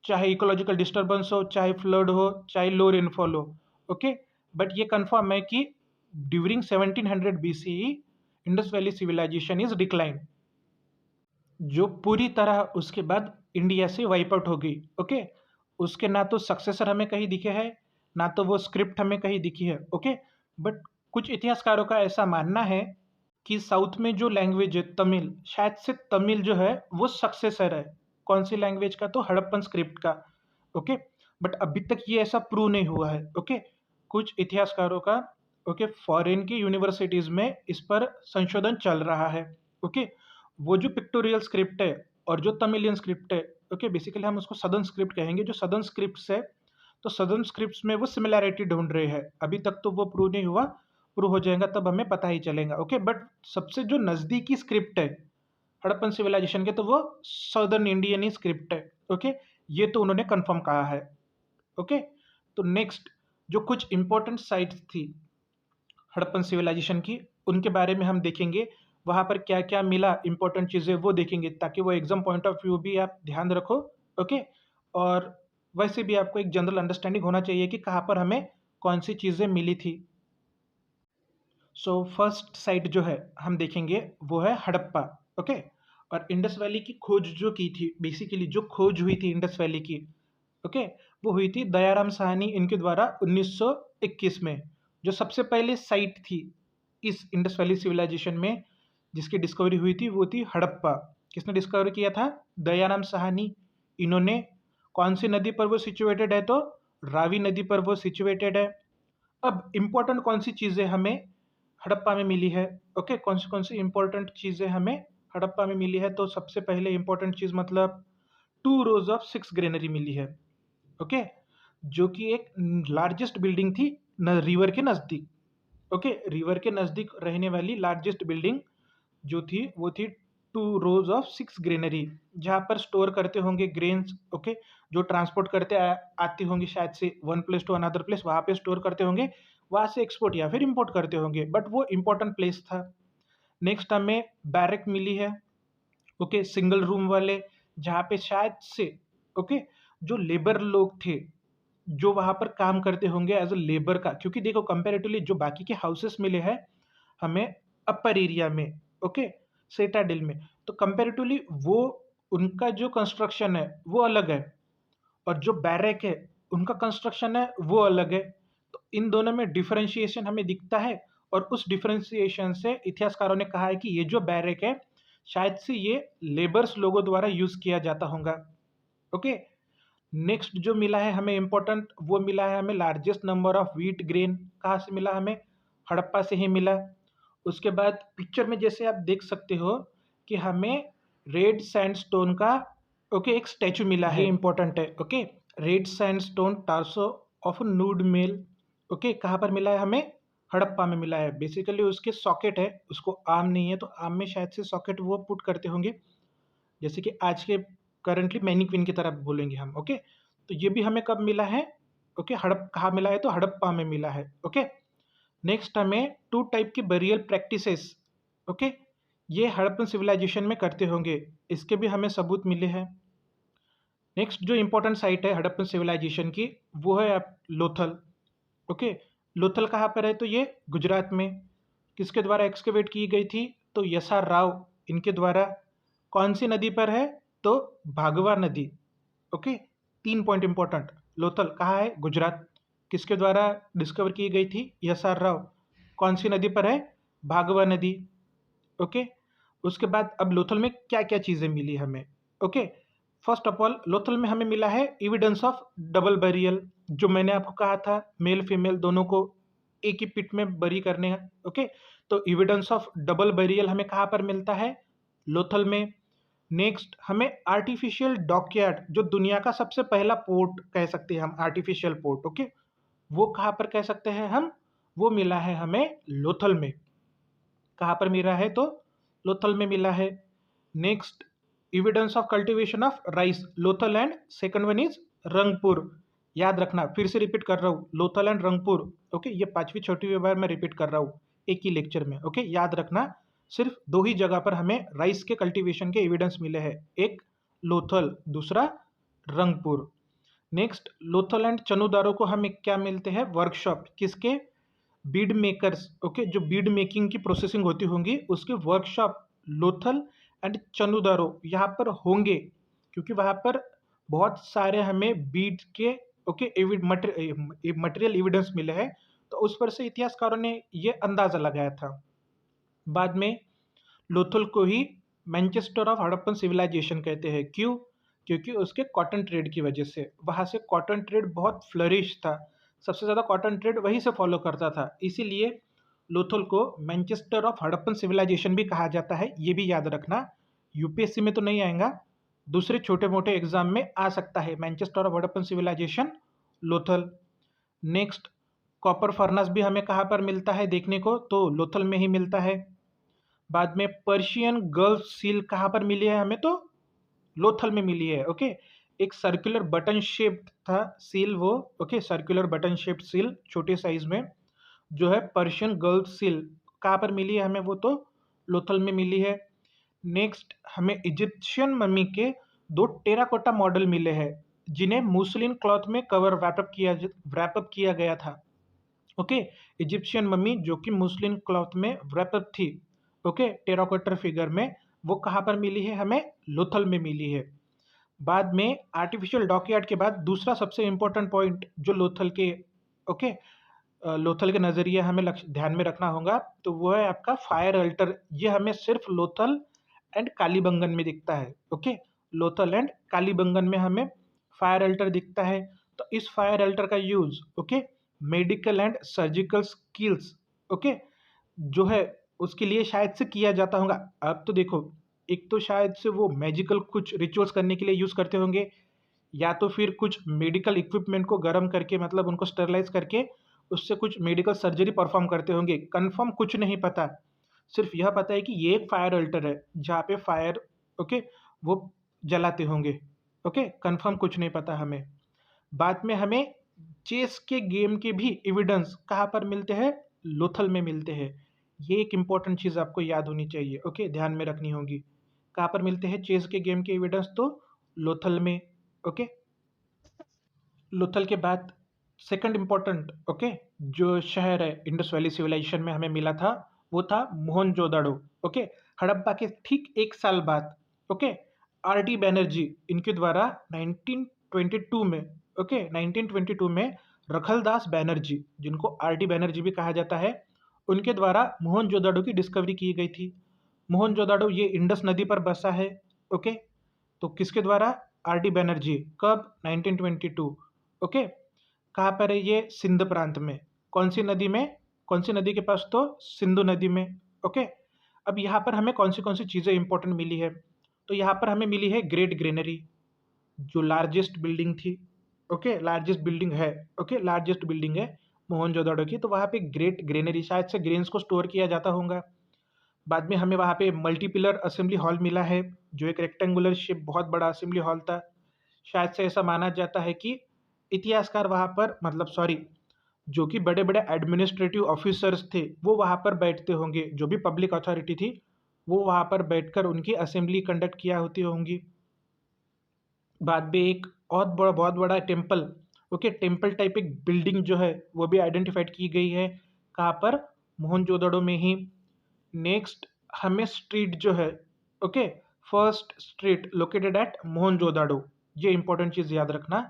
चाहे इकोलॉजिकल डिस्टर्बेंस हो, चाहे फ्लड हो, चाहे लो रेनफॉल हो। ओके, बट ये कंफर्म है कि during 1700 BCE Indus valley civilization is decline, जो पूरी तरह उसके बाद इंडिया से वाइप आउट हो गई। ओके, उसके ना तो सक्सेसर हमें कहीं दिखे हैं, ना तो वो स्क्रिप्ट हमें कहीं दिखी है। ओके, बट कुछ इतिहासकारों का ऐसा मानना है कि साउथ में जो लैंग्वेज है तमिल, शायद से तमिल जो है वो सक्सेसर है। कौन सी लैंग्वेज का, तो हड़प्पन स्क्रिप्ट का। ओके, बट अभी तक ये ऐसा प्रूव नहीं हुआ है। ओके, कुछ इतिहासकारों का, ओके, फॉरेन की यूनिवर्सिटीज में इस पर संशोधन चल रहा है। ओके, वो जो पिक्टोरियल स्क्रिप्ट है और जो तमिलियन स्क्रिप्ट है, ओके, बेसिकली हम उसको सदर्न स्क्रिप्ट कहेंगे, जो सदर्न स्क्रिप्ट है, तो सदर्न स्क्रिप्ट्स में वो सिमिलैरिटी ढूंढ रहे हैं। अभी तक तो वो प्रूव नहीं हुआ, प्रूव हो जाएगा तब हमें पता ही चलेगा। ओके, बट सबसे जो नज़दीकी स्क्रिप्ट है हड़प्पन सिविलाइजेशन के, तो वो सदर्न इंडियन ही स्क्रिप्ट है। ओके, ये तो उन्होंने कंफर्म कहा है। ओके, तो नेक्स्ट जो कुछ इंपॉर्टेंट साइट्स थी हड़प्पन सिविलाइजेशन की, उनके बारे में हम देखेंगे, वहाँ पर क्या क्या मिला, इंपॉर्टेंट चीज़ें वो देखेंगे, ताकि वो एग्जाम पॉइंट ऑफ व्यू भी आप ध्यान रखो। ओके, और वैसे भी आपको एक जनरल अंडरस्टैंडिंग होना चाहिए कि कहाँ पर हमें कौन सी चीज़ें मिली थी। सो फर्स्ट साइट जो है हम देखेंगे वो है हड़प्पा। ओके, और इंडस वैली की खोज जो की थी, बेसिकली जो खोज हुई थी इंडस वैली की, ओके, वो हुई थी दयाराम साहनी इनके द्वारा 1921 में। जो सबसे पहले साइट थी इस इंडस वैली सिविलाइजेशन में जिसकी डिस्कवरी हुई थी, वो थी हड़प्पा। किसने डिस्कवर किया था? दयाराम साहनी। इन्होंने, कौन सी नदी पर वो सिचुएटेड है? तो रावी नदी पर वो सिचुएटेड है। अब इम्पोर्टेंट कौन सी चीज़ें हमें हड़प्पा में मिली है? ओके, कौन सी इंपॉर्टेंट चीज़ें हमें हड़प्पा में मिली है? तो सबसे पहले इंपॉर्टेंट चीज़ मतलब 2 rows ऑफ 6 ग्रेनरी मिली है। ओके, जो कि एक लार्जेस्ट बिल्डिंग थी रिवर के नज़दीक। ओके, रिवर के नज़दीक रहने वाली लार्जेस्ट बिल्डिंग जो थी वो थी 2 rows ऑफ 6 ग्रेनरी, जहाँ पर स्टोर करते होंगे ग्रेन्स। ओके, जो ट्रांसपोर्ट करते आती होंगी शायद से one place to another place, वहाँ पे स्टोर करते होंगे, वहाँ से एक्सपोर्ट या फिर इम्पोर्ट करते होंगे, बट वो इम्पोर्टेंट प्लेस था। नेक्स्ट हमें बैरक मिली है। ओके, सिंगल रूम वाले, जहाँ पे शायद से, ओके, जो लेबर लोग थे जो वहाँ पर काम करते होंगे एज अ लेबर का, क्योंकि देखो कंपेरेटिवली जो बाकी के हाउसेस मिले हैं हमें अपर एरिया में, ओके, सेटाडिल में, तो कंपेरेटिवली वो, उनका जो कंस्ट्रक्शन है वो अलग है, और जो बैरक है उनका कंस्ट्रक्शन है वो अलग है। तो इन दोनों में डिफरेंशिएशन हमें दिखता है, और उस डिफरेंशिएशन से इतिहासकारों ने कहा है कि ये जो बैरक है शायद से ये लेबर्स लोगों द्वारा यूज किया जाता होगा। ओके, नेक्स्ट जो मिला है हमें इम्पोर्टेंट, वो मिला है हमें largest number of wheat grain. कहाँ से मिला? हमें हड़प्पा से ही मिला। उसके बाद पिक्चर में जैसे आप देख सकते हो कि हमें रेड सैंडस्टोन का, ओके, एक स्टैचू मिला है, इंपॉर्टेंट है। Okay, red sandstone torso of nude male. Okay, कहाँ पर मिला है? हमें हड़प्पा में मिला है। बेसिकली उसके सॉकेट है, उसको आर्म नहीं है, तो आर्म में शायद से सॉकेट वो पुट करते होंगे, जैसे कि आज के करंटली मैनीक्विन की तरह बोलेंगे हम। ओके, तो ये भी हमें कब मिला है? ओके, हड़प कहाँ मिला है? तो हड़प्पा में मिला है। ओके, नेक्स्ट हमें 2 टाइप की बरियल प्रैक्टिसेस, ओके, ये हड़प्पन सिविलाइजेशन में करते होंगे, इसके भी हमें सबूत मिले हैं। नेक्स्ट जो इंपॉर्टेंट साइट है हड़प्पन सिविलाइजेशन की, वो है लोथल। ओके, लोथल कहाँ पर है? तो ये गुजरात में। किसके द्वारा एक्सकेवेट की गई थी? तो यसार राव इनके द्वारा। कौन सी नदी पर है? तो भागवा नदी। Okay, 3 point important. लोथल कहाँ है? गुजरात। किसके द्वारा डिस्कवर की गई थी? यसार राव। कौन सी नदी पर है? भागवा नदी। ओके, उसके बाद अब लोथल में क्या क्या चीज़ें मिली हमें? Okay, first of all Lothal में हमें मिला है एविडेंस ऑफ डबल बैरियल। जो मैंने आपको कहा था मेल फीमेल दोनों को एक ही पिट में बरी करने हैं। ओके, तो एविडेंस ऑफ डबल बेरियल हमें कहाँ पर मिलता है? लोथल में। नेक्स्ट हमें आर्टिफिशियल डॉकयार्ड, जो दुनिया का सबसे पहला पोर्ट कह सकते हैं हम, आर्टिफिशियल पोर्ट, ओके, वो कहाँ पर कह सकते हैं हम? वो मिला है हमें लोथल में। कहाँ पर मिला है? तो लोथल में मिला है। Next evidence of cultivation of rice, Lothal and second one is Rangpur. याद रखना, फिर से रिपीट कर रहा हूँ, लोथल एंड रंगपुर। ओके, ये पांचवी छठी बार मैं रिपीट कर रहा हूँ एक ही लेक्चर में। ओके, याद रखना, सिर्फ दो ही जगह पर हमें राइस के कल्टीवेशन के एविडेंस मिले हैं, एक लोथल, दूसरा रंगपुर। नेक्स्ट लोथल एंड चनुदारो को हमें क्या मिलते हैं? वर्कशॉप, किसके? बीड मेकर्स। ओके, जो बीड मेकिंग की प्रोसेसिंग होती होंगी उसके वर्कशॉप लोथल एंड चनुदारो यहाँ पर होंगे, क्योंकि वहाँ पर बहुत सारे हमें बीड के ओके मटेरियल एविडेंस मिले हैं, तो उस पर से इतिहासकारों ने ये अंदाजा लगाया था। बाद में लोथल को ही मैनचेस्टर ऑफ हड़प्पन सिविलाइजेशन कहते हैं। क्यों? क्योंकि उसके कॉटन ट्रेड की वजह से, वहाँ से कॉटन ट्रेड बहुत फ्लरिश था, सबसे ज़्यादा कॉटन ट्रेड वहीं से फॉलो करता था, इसीलिए लोथल को मैनचेस्टर ऑफ हड़प्पन सिविलाइजेशन भी कहा जाता है। ये भी याद रखना, यूपीएससी में तो नहीं आएगा, दूसरे छोटे मोटे एग्जाम में आ सकता है, Manchester of Harappan civilization, Lothal. Next copper furnace भी हमें कहाँ पर मिलता है देखने को? तो लोथल में ही मिलता है। बाद में पर्शियन गल्फ सील कहाँ पर मिली है हमें? तो लोथल में मिली है। ओके, एक सर्कुलर बटन शेप्ड था सील वो, okay, circular button shaped seal छोटे साइज में, जो है पर्शियन गल्फ सील, कहाँ पर मिली है हमें? वो तो लोथल में मिली है। नेक्स्ट हमें इजिप्शियन मम्मी के दो टेराकोटा मॉडल मिले हैं, जिन्हें मुस्लिन क्लॉथ में कवर रैपअप किया गया था। ओके, इजिप्शियन मम्मी जो कि मुस्लिन क्लॉथ में रैपअप थी, ओके, टेराकोटर फिगर में, वो कहाँ पर मिली है हमें? लोथल में मिली है। बाद में आर्टिफिशियल डॉकयार्ड के बाद दूसरा सबसे इंपॉर्टेंट पॉइंट जो लोथल के ओके लोथल के नज़रिए हमें ध्यान में रखना होगा, तो वो है आपका फायर अल्टर। ये हमें सिर्फ लोथल एंड कालीबंगन में दिखता है। ओके, लोथल एंड कालीबंगन में हमें फायर अल्टर दिखता है। तो इस फायर अल्टर का use okay medical and surgical skills okay जो है उसके लिए शायद से किया जाता होगा। अब तो देखो, एक तो शायद से वो मैजिकल कुछ रिचुअल्स करने के लिए यूज़ करते होंगे, या तो फिर कुछ मेडिकल इक्विपमेंट को गर्म करके मतलब उनको स्टरलाइज करके उससे कुछ मेडिकल सर्जरी परफॉर्म करते होंगे। कंफर्म कुछ नहीं पता, सिर्फ यह पता है कि ये एक फायर अल्टर है जहाँ पे फायर ओके वो जलाते होंगे। ओके, कंफर्म कुछ नहीं पता हमें। बाद में हमें चेस के गेम के भी एविडेंस कहाँ पर मिलते हैं? लोथल में मिलते हैं। ये एक इम्पॉर्टेंट चीज़ आपको याद होनी चाहिए, ओके, ध्यान में रखनी होगी। कहाँ पर मिलते हैं चेस के गेम के एविडेंस? तो लोथल में। ओके, लोथल के बाद सेकंड इम्पॉर्टेंट ओके जो शहर है इंडस वैली सिविलाइजेशन में हमें मिला था, वो था मोहनजोदाड़ो। ओके, हड़प्पा के ठीक एक साल बाद ओके आर डी बैनर्जी इनके द्वारा 1922 में ओके 1922 में रखलदास बैनर्जी, जिनको आर डी बैनर्जी भी कहा जाता है, उनके द्वारा मोहनजोदाड़ो की डिस्कवरी की गई थी। मोहनजोदाड़ो ये इंडस नदी पर बसा है। ओके, तो किसके द्वारा? R D Banerjee. कब? 1922। ओके, कहाँ पर है ये? सिंध प्रांत में। कौन सी नदी में? कौन सी नदी के पास? तो सिंधु नदी में। ओके, अब यहाँ पर हमें कौन सी चीज़ें इंपॉर्टेंट मिली है? तो यहाँ पर हमें मिली है ग्रेट ग्रेनरी, जो लार्जेस्ट बिल्डिंग थी। ओके, लार्जेस्ट बिल्डिंग है। ओके, लार्जेस्ट बिल्डिंग है मोहनजोदड़ो की, तो वहाँ पे ग्रेट ग्रेनरी, शायद से ग्रेन्स को स्टोर किया जाता होगा। बाद में हमें वहाँ पे मल्टीपिलर असेंबली हॉल मिला है, जो एक रेक्टेंगुलर शेप बहुत बड़ा असेंबली हॉल था। शायद से ऐसा माना जाता है कि इतिहासकार वहाँ पर मतलब सॉरी जो कि बड़े बड़े एडमिनिस्ट्रेटिव ऑफिसर्स थे वो वहाँ पर बैठते होंगे, जो भी पब्लिक अथॉरिटी थी वो वहाँ पर बैठकर उनकी असेंबली कंडक्ट किया होती होंगी। बाद में एक बहुत बड़ा टेम्पल ओके टेम्पल टाइप एक बिल्डिंग जो है वो भी आइडेंटिफाइड की गई है। कहाँ पर? मोहनजोदड़ो में ही। नेक्स्ट हमें स्ट्रीट जो है okay first street located at Mohenjodaro, ये इंपॉर्टेंट चीज़ याद रखना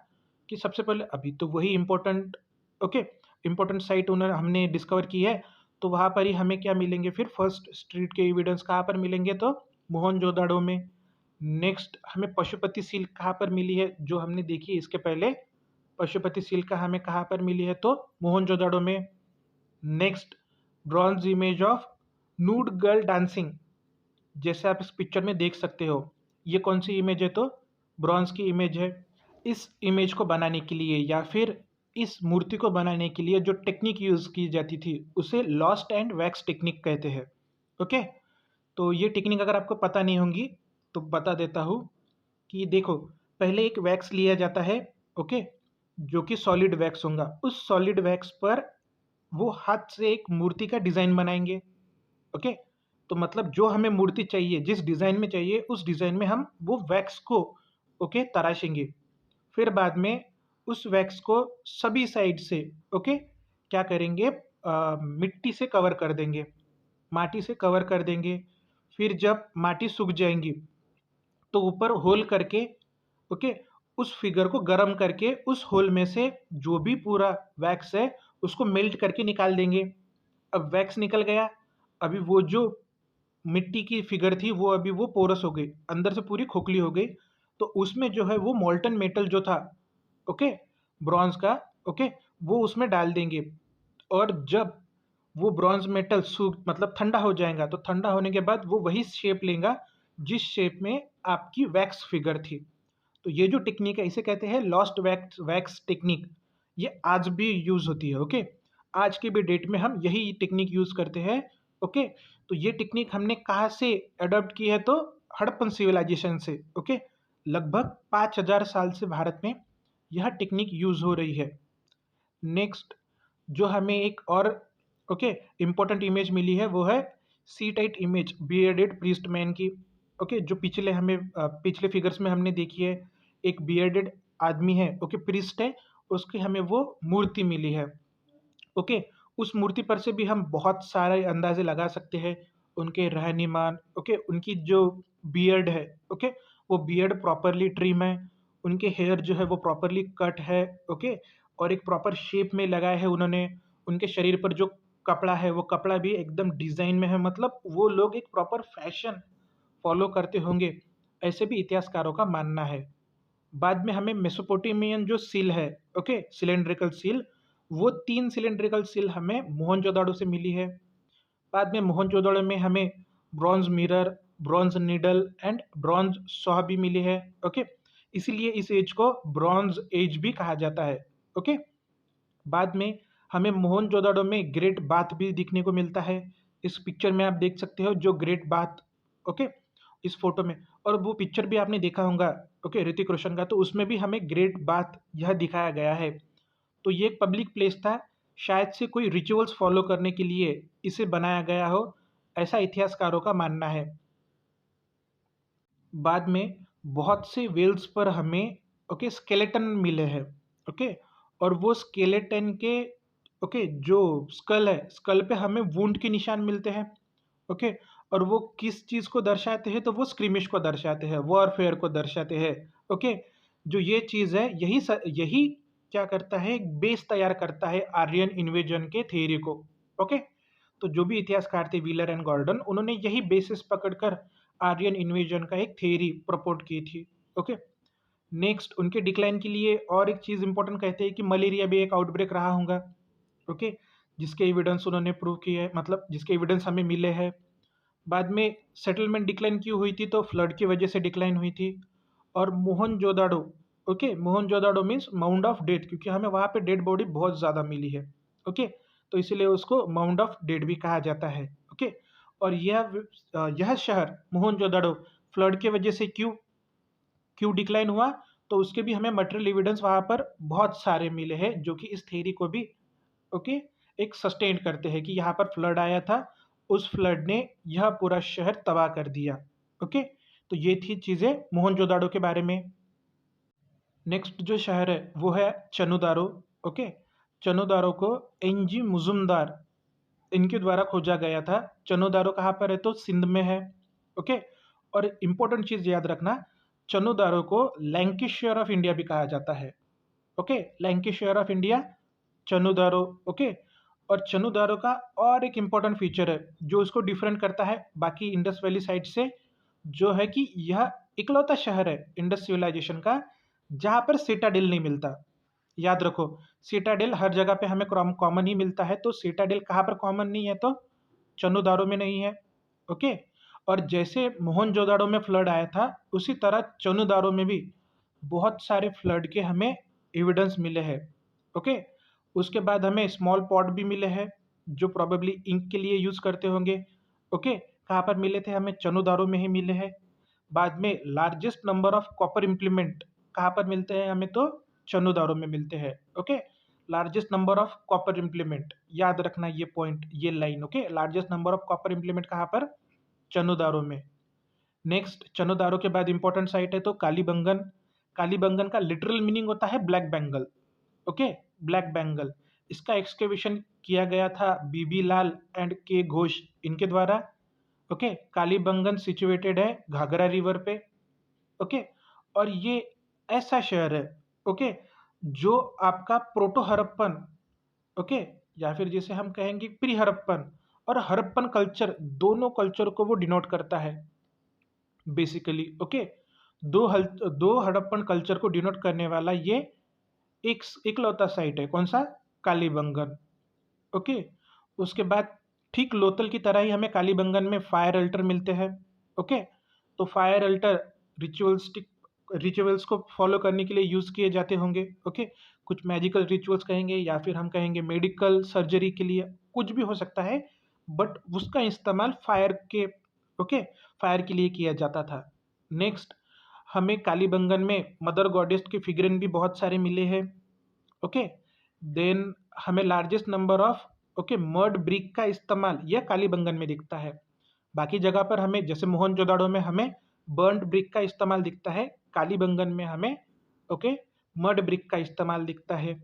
कि सबसे पहले अभी तो वही इंपॉर्टेंट ओके इंपॉर्टेंट साइट उन्होंने हमने डिस्कवर की है, तो वहाँ पर ही हमें क्या मिलेंगे फिर? फर्स्ट स्ट्रीट के एविडेंस कहाँ पर मिलेंगे? तो मोहनजोदाड़ो में। नेक्स्ट हमें पशुपति सील कहाँ पर मिली है, जो हमने देखी इसके पहले? पशुपति सिल्का हमें कहाँ पर मिली है? तो मोहनजोदड़ो में। Next, bronze image of नूड girl dancing, जैसे आप इस पिक्चर में देख सकते हो। ये कौन सी इमेज है? तो ब्रॉन्ज की इमेज है। इस इमेज को बनाने के लिए या फिर इस मूर्ति को बनाने के लिए जो टेक्निक यूज़ की जाती थी उसे लॉस्ट एंड वैक्स टेक्निक कहते हैं। ओके, तो ये टेक्निक अगर आपको पता नहीं होंगी तो बता देता हूँ कि देखो, पहले एक वैक्स लिया जाता है, ओके, जो कि सॉलिड वैक्स होगा। उस सॉलिड वैक्स पर वो हाथ से एक मूर्ति का डिज़ाइन बनाएंगे। ओके, तो मतलब जो हमें मूर्ति चाहिए, जिस डिज़ाइन में चाहिए, उस डिज़ाइन में हम वो वैक्स को ओके तराशेंगे। फिर बाद में उस वैक्स को सभी साइड से ओके क्या करेंगे, मिट्टी से कवर कर देंगे, माटी से कवर कर देंगे। फिर जब माटी सूख जाएंगी तो ऊपर होल करके ओके उस फिगर को गर्म करके उस होल में से जो भी पूरा वैक्स है उसको मेल्ट करके निकाल देंगे। अब वैक्स निकल गया, अभी वो जो मिट्टी की फिगर थी वो अभी वो पोरस हो गई, अंदर से पूरी खोखली हो गई। तो उसमें जो है वो मोल्टन मेटल जो था ओके ब्रॉन्ज का ओके वो उसमें डाल देंगे। और जब वो ब्रॉन्ज मेटल सूख मतलब ठंडा हो जाएगा तो ठंडा होने के बाद वो वही शेप लेगा जिस शेप में आपकी वैक्स फिगर थी। तो ये जो टेक्निक है इसे कहते हैं लॉस्ट वैक्स वैक्स टेक्निक। ये आज भी यूज़ होती है। ओके, आज के भी डेट में हम यही टेक्निक यूज़ करते हैं। ओके, तो ये टेक्निक हमने कहाँ से अडॉप्ट की है? तो हड़प्पन सिविलाइजेशन से। ओके, लगभग 5000 साल से भारत में यह टेक्निक यूज़ हो रही है। नेक्स्ट, जो हमें एक और ओके इम्पोर्टेंट इमेज मिली है वो है seated image bearded priest man की। ओके, जो पिछले हमें पिछले फिगर्स में हमने देखी है, एक बियर्डेड आदमी है ओके प्रीस्ट है, उसकी हमें वो मूर्ति मिली है। ओके, उस मूर्ति पर से भी हम बहुत सारे अंदाजे लगा सकते हैं उनके रहनीमान। ओके, उनकी जो बियर्ड है ओके वो बियर्ड प्रॉपरली ट्रिम है, उनके हेयर जो है वो प्रॉपरली कट है। ओके, और एक प्रॉपर शेप में लगाए हैं उन्होंने। उनके शरीर पर जो कपड़ा है वो कपड़ा भी एकदम डिज़ाइन में है, मतलब वो लोग एक प्रॉपर फैशन फॉलो करते होंगे, ऐसे भी इतिहासकारों का मानना है। बाद में हमें मेसोपोटामियन जो सील है ओके सिलेंड्रिकल सील, वो 3 सिलेंड्रिकल सील हमें मोहनजोदाड़ो से मिली है। बाद में मोहनजोदाड़ो में हमें bronze mirror, bronze needle and bronze saw भी मिली है। ओके, इसीलिए इस एज को ब्रॉन्ज एज भी कहा जाता है। ओके, बाद में हमें मोहनजोदाड़ो में ग्रेट बाथ भी दिखने को मिलता है। इस पिक्चर में आप देख सकते हो जो ग्रेट बाथ ओके इस फोटो में। और वो पिक्चर भी आपने देखा होगा ओके ऋतिक रोशन का, तो उसमें भी हमें ग्रेट बाथ यह दिखाया गया है। तो ये एक पब्लिक प्लेस था, शायद से कोई रिचुअल्स फॉलो करने के लिए इसे बनाया गया हो, ऐसा इतिहासकारों का मानना है। बाद में बहुत से वेल्स पर हमें ओके स्केलेटन मिले हैं। ओके, और वो स्केलेटन के ओके जो स्कल है, स्कल पे हमें वुंड के निशान मिलते हैं। ओके, और वो किस चीज़ को दर्शाते हैं? तो वो स्क्रिमिश को दर्शाते हैं, वॉरफेयर को दर्शाते हैं। ओके, जो ये चीज़ है यही क्या करता है, एक बेस तैयार करता है आर्यन इन्वेजन के थ्योरी को। ओके, तो जो भी इतिहासकार थे व्हीलर एंड गॉर्डन, उन्होंने यही बेसिस पकड़कर आर्यन इन्वेजन का एक थ्योरी प्रपोज की थी। ओके, नेक्स्ट उनके डिक्लाइन के लिए और एक चीज़ इंपॉर्टेंट कहते हैं कि मलेरिया भी एक आउटब्रेक रहा होगा। ओके, जिसके एविडेंस उन्होंने प्रूव किए हैं, मतलब जिसके एविडेंस हमें मिले हैं। बाद में सेटलमेंट डिक्लाइन क्यों हुई थी? तो फ्लड की वजह से डिक्लाइन हुई थी। और Mohenjodaro okay Mohenjodaro means mount of death, क्योंकि हमें वहाँ पे डेड बॉडी बहुत ज़्यादा मिली है। ओके, तो इसीलिए उसको माउंट ऑफ डेड भी कहा जाता है। ओके, और यह शहर मोहनजोदाड़ो फ्लड की वजह से क्यों क्यों डिक्लाइन हुआ? तो उसके भी हमें मटेरियल एविडेंस वहाँ पर बहुत सारे मिले हैं जो कि इस थ्योरी को भी ओके एक सस्टेन करते हैं कि यहाँ पर फ्लड आया था, उस फ्लड ने यह पूरा शहर तबाह कर दिया। ओके, तो ये थी चीज़ें मोहनजोदाड़ो के बारे में। नेक्स्ट जो शहर है वो है चनुदारो। ओके, चनुदारो को एनजी मुजुमदार इनके द्वारा खोजा गया था। चनुदारो कहाँ पर है? तो सिंध में है। ओके, और इम्पोर्टेंट चीज़ याद रखना, चनुदारो को लैंकिशायर ऑफ इंडिया भी कहा जाता है। Okay, Lancashire of India Chanhudaro. Okay, और चनुदारो का और एक इम्पॉर्टेंट फीचर है जो इसको डिफरेंट करता है बाकी इंडस वैली साइड से, जो है कि यह इकलौता शहर है इंडस सिविलाइजेशन का जहाँ पर सिटाडेल नहीं मिलता। याद रखो, सिटाडेल हर जगह पे हमें कॉमन ही मिलता है, तो सिटाडेल कहाँ पर कॉमन नहीं है? तो चनुदारो में नहीं है। ओके। और जैसे मोहनजोदाड़ो में फ्लड आया था, उसी तरह चनुदारो में भी बहुत सारे फ्लड के हमें एविडेंस मिले हैं। ओके। उसके बाद हमें स्मॉल पॉट भी मिले हैं, जो प्रोबेबली इंक के लिए यूज करते होंगे। ओके। कहाँ पर मिले थे? हमें चनुदारो में ही मिले हैं। बाद में largest number of copper implement कहाँ पर मिलते हैं हमें? तो चनुदारो में मिलते हैं। Okay. Largest number of copper implement, याद रखना ये पॉइंट, ये line. Okay. Largest number of copper implement कहाँ पर? चनुदारो में। नेक्स्ट, चनुदारो के बाद इंपॉर्टेंट साइट है तो कालीबंगन। कालीबंगन का लिटरल मीनिंग होता है black Bengal. Okay, black Bengal. इसका एक्सकेवेशन किया गया था बीबी लाल एंड के घोष इनके द्वारा। ओके। कालीबंगन सिचुएटेड है घाघरा रिवर पे। ओके। और ये ऐसा शहर है, ओके, जो आपका प्रोटो हड़प्पन, ओके, या फिर जिसे हम कहेंगे प्री हड़प्पन और हड़प्पन कल्चर, दोनों कल्चर को वो डिनोट करता है बेसिकली। ओके। दो हड़प्पन कल्चर को डिनोट करने वाला ये एक इकलौता साइट है। कौन सा? कालीबंगन। ओके। उसके बाद ठीक लोथल की तरह ही हमें कालीबंगन में फायर अल्टर मिलते हैं। ओके। तो फायर अल्टर रिचुअल्सटिक रिचुअल्स को फॉलो करने के लिए यूज किए जाते होंगे। ओके। कुछ मैजिकल रिचुअल्स कहेंगे या फिर हम कहेंगे मेडिकल सर्जरी के लिए, कुछ भी हो सकता है, बट उसका इस्तेमाल फायर के, ओके, फायर के लिए किया जाता था। नेक्स्ट, हमें कालीबंगन में मदर गॉडेस के फिगरिन भी बहुत सारे मिले हैं। ओके। देन हमें largest number of, okay, mud brick का इस्तेमाल यह कालीबंगन में दिखता है। बाकी जगह पर हमें, जैसे मोहनजोदाड़ो में हमें बर्न्ड ब्रिक का इस्तेमाल दिखता है, कालीबंगन में हमें, ओके, मर्ड ब्रिक का इस्तेमाल दिखता है।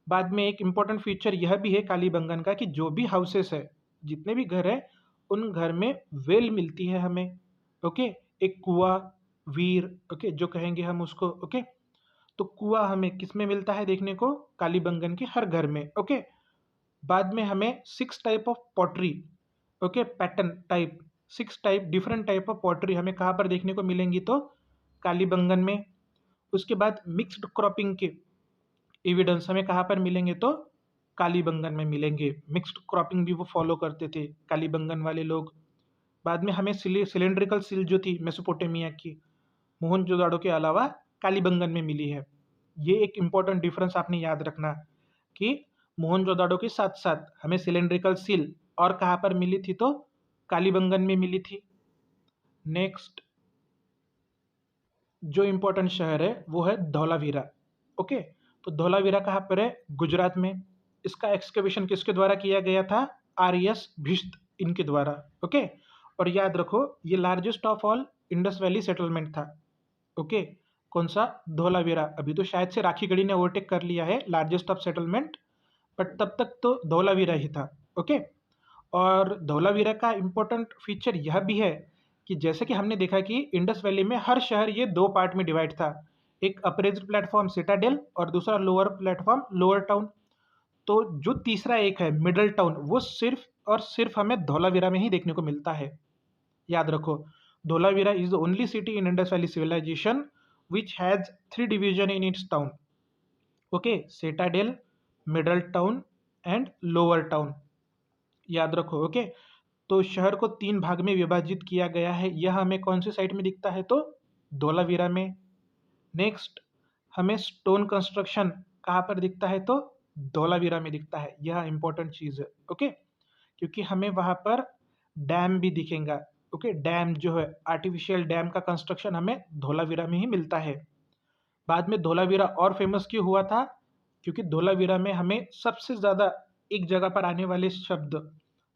बाद में एक इम्पॉर्टेंट फीचर यह भी है कालीबंगन का कि जो भी हाउसेस है, जितने भी घर है, उन घर में वेल मिलती है हमें। ओके। एक कुआं, वीर, ओके, जो कहेंगे हम उसको। ओके। तो कुआं हमें किस में मिलता है देखने को? कालीबंगन के हर घर में। ओके। बाद में हमें 6 type of pottery, okay, pattern type, 6 type different type of pottery हमें कहाँ पर देखने को मिलेंगी? तो कालीबंगन में। उसके बाद मिक्स्ड क्रॉपिंग के एविडेंस हमें कहाँ पर मिलेंगे? तो कालीबंगन में मिलेंगे। मिक्स्ड क्रॉपिंग भी वो फॉलो करते थे कालीबंगन वाले लोग। बाद में हमें सिलेंड्रिकल सिल जो थी मेसोपोटामिया की, मोहनजोदाड़ो के अलावा कालीबंगन में मिली है। ये एक इम्पॉर्टेंट डिफरेंस आपने याद रखना कि मोहनजोदाड़ो के साथ साथ हमें सिलेंड्रिकल सील और कहाँ पर मिली थी? तो कालीबंगन में मिली थी। नेक्स्ट जो इम्पोर्टेंट शहर है वो है धौलावीरा। ओके। तो धौलावीरा कहाँ पर है? गुजरात में। इसका एक्सकेवेशन किसके द्वारा किया गया था? आर.एस. भिष्ट इनके द्वारा। ओके। और याद रखो, ये largest of all Indus valley settlement था। ओके। कौन सा? धौलावीरा। अभी तो शायद से राखीगढ़ी ने ओवरटेक कर लिया है लार्जेस्ट ऑफ सेटलमेंट, बट तब तक तो धौलावीरा ही था। ओके। और धौलावीरा का इम्पोर्टेंट फीचर यह भी है कि जैसे कि हमने देखा कि इंडस वैली में हर शहर ये 2 पार्ट में डिवाइड था, एक अप्रेज्ड प्लेटफॉर्म सिटाडेल और दूसरा लोअर प्लेटफॉर्म लोअर टाउन। तो जो तीसरा एक है मिडल टाउन, वो सिर्फ और सिर्फ हमें धौलावीरा में ही देखने को मिलता है। याद रखो, Dholavira is the only city in Indus valley civilization which has 3 division in its town. Okay, citadel, middle town and lower town, याद रखो। ओके। तो शहर को 3 भाग में विभाजित किया गया है। यह हमें कौन सी साइट में दिखता है? तो धौलावीरा में। नेक्स्ट, हमें स्टोन कंस्ट्रक्शन कहाँ पर दिखता है? तो धौलावीरा में दिखता है। यह इंपॉर्टेंट चीज़ है। ओके। क्योंकि हमें वहाँ पर डैम भी दिखेगा। ओके। डैम जो है, आर्टिफिशियल डैम का कंस्ट्रक्शन हमें धौलावीरा में ही मिलता है। बाद में धौलावीरा और फेमस क्यों हुआ था? क्योंकि धौलावीरा में हमें सबसे ज़्यादा एक जगह पर आने वाले शब्द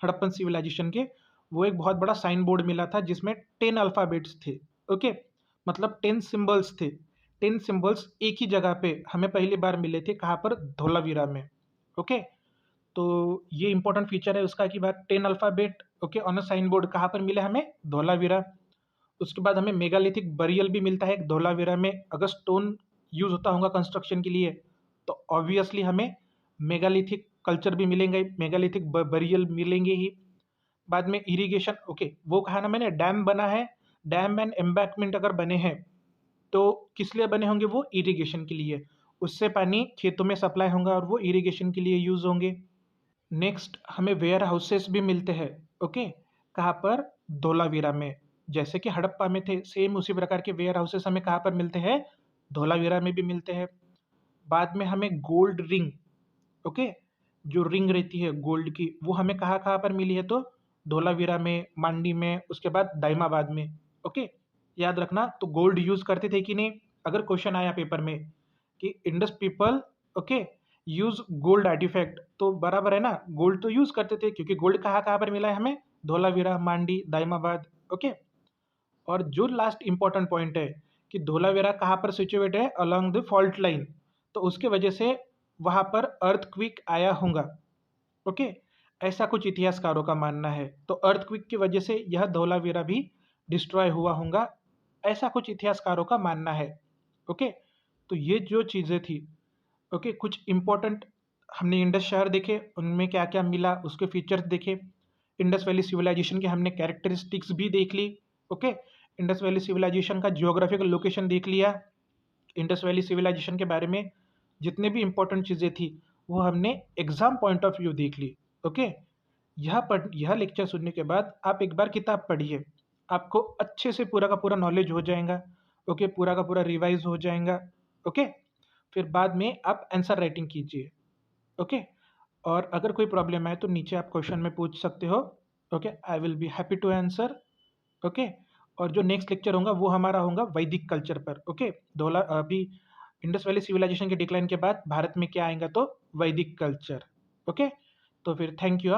हड़प्पन सिविलाइजेशन के, वो एक बहुत बड़ा साइन बोर्ड मिला था जिसमें 10 अल्फ़ाबेट्स थे। ओके। मतलब 10 सिंबल्स थे। 10 सिंबल्स एक ही जगह पे हमें पहली बार मिले थे। कहाँ पर? धौलावीरा में। ओके। तो ये इंपॉर्टेंट फीचर है उसका कि बात 10 alphabet, okay, on a sign board कहाँ पर मिले हमें? धौलावीरा। उसके बाद हमें मेगालिथिक बरियल भी मिलता है धौलावीरा में। अगर स्टोन यूज होता होगा कंस्ट्रक्शन के लिए तो ऑब्वियसली हमें मेगालिथिक कल्चर भी मिलेंगे, मेगालिथिक बरियल मिलेंगे ही। बाद में इरिगेशन, ओके, वो कहा ना मैंने, डैम बना है। डैम एंड एम्बैंकमेंट अगर बने हैं तो किस लिए बने होंगे? वो इरिगेशन के लिए। उससे पानी खेतों में सप्लाई होगा और वो इरिगेशन के लिए यूज़ होंगे। नेक्स्ट हमें वेयर हाउसेस भी मिलते हैं। ओके, कहाँ पर? धोलावीरा में। जैसे कि हड़प्पा में थे, सेम उसी प्रकार के वेयर हाउसेस हमें कहाँ पर मिलते हैं? धोलावीरा में भी मिलते हैं। बाद में हमें गोल्ड रिंग, ओके, जो रिंग रहती है गोल्ड की, वो हमें कहाँ कहाँ पर मिली है? तो धोलावीरा में, मांडी में, उसके बाद दाइमाबाद में। ओके, याद रखना। तो गोल्ड यूज करते थे कि नहीं? अगर क्वेश्चन आया पेपर में कि Indus people, okay, use gold artifact, तो बराबर है ना, गोल्ड तो यूज करते थे, क्योंकि गोल्ड कहाँ कहाँ पर मिला है हमें? धोलावीरा, मांडी, दाइमाबाद। ओके, और जो लास्ट इंपॉर्टेंट पॉइंट है कि धोलावीरा कहाँ पर सिचुएट है? अलोंग द फॉल्ट लाइन, तो उसके वजह से वहां पर अर्थक्विक आया होगा। ओके, ऐसा कुछ इतिहासकारों का मानना है। तो अर्थक्विक की वजह से यह धोलावीरा भी डिस्ट्रॉय हुआ होगा, ऐसा कुछ इतिहासकारों का मानना है। ओके, तो ये जो चीज़ें थी, ओके, कुछ इंपॉर्टेंट हमने इंडस शहर देखे, उनमें क्या क्या मिला, उसके फीचर्स देखे। इंडस वैली सिविलाइजेशन के हमने कैरेक्टरिस्टिक्स भी देख ली। ओके, इंडस वैली सिविलाइजेशन का जियोग्राफिकल लोकेशन देख लिया। इंडस वैली सिविलाइजेशन के बारे में जितने भी इंपॉर्टेंट चीज़ें थी वो हमने एग्जाम पॉइंट ऑफ व्यू देख ली। ओके, यह लेक्चर सुनने के बाद आप एक बार किताब पढ़िए, आपको अच्छे से पूरा का पूरा नॉलेज हो जाएगा। ओके, पूरा का पूरा रिवाइज हो जाएगा। ओके, फिर बाद में आप आंसर राइटिंग कीजिए। ओके, और अगर कोई प्रॉब्लम आए तो नीचे आप क्वेश्चन में पूछ सकते हो। Okay, I will be happy to answer. Okay, और जो नेक्स्ट लेक्चर होगा वो हमारा होगा वैदिक कल्चर पर। ओके, धोला अभी इंडस वैली सिविलाइजेशन के डिक्लाइन के बाद भारत में क्या आएगा? तो वैदिक कल्चर। ओके, तो फिर थैंक यू।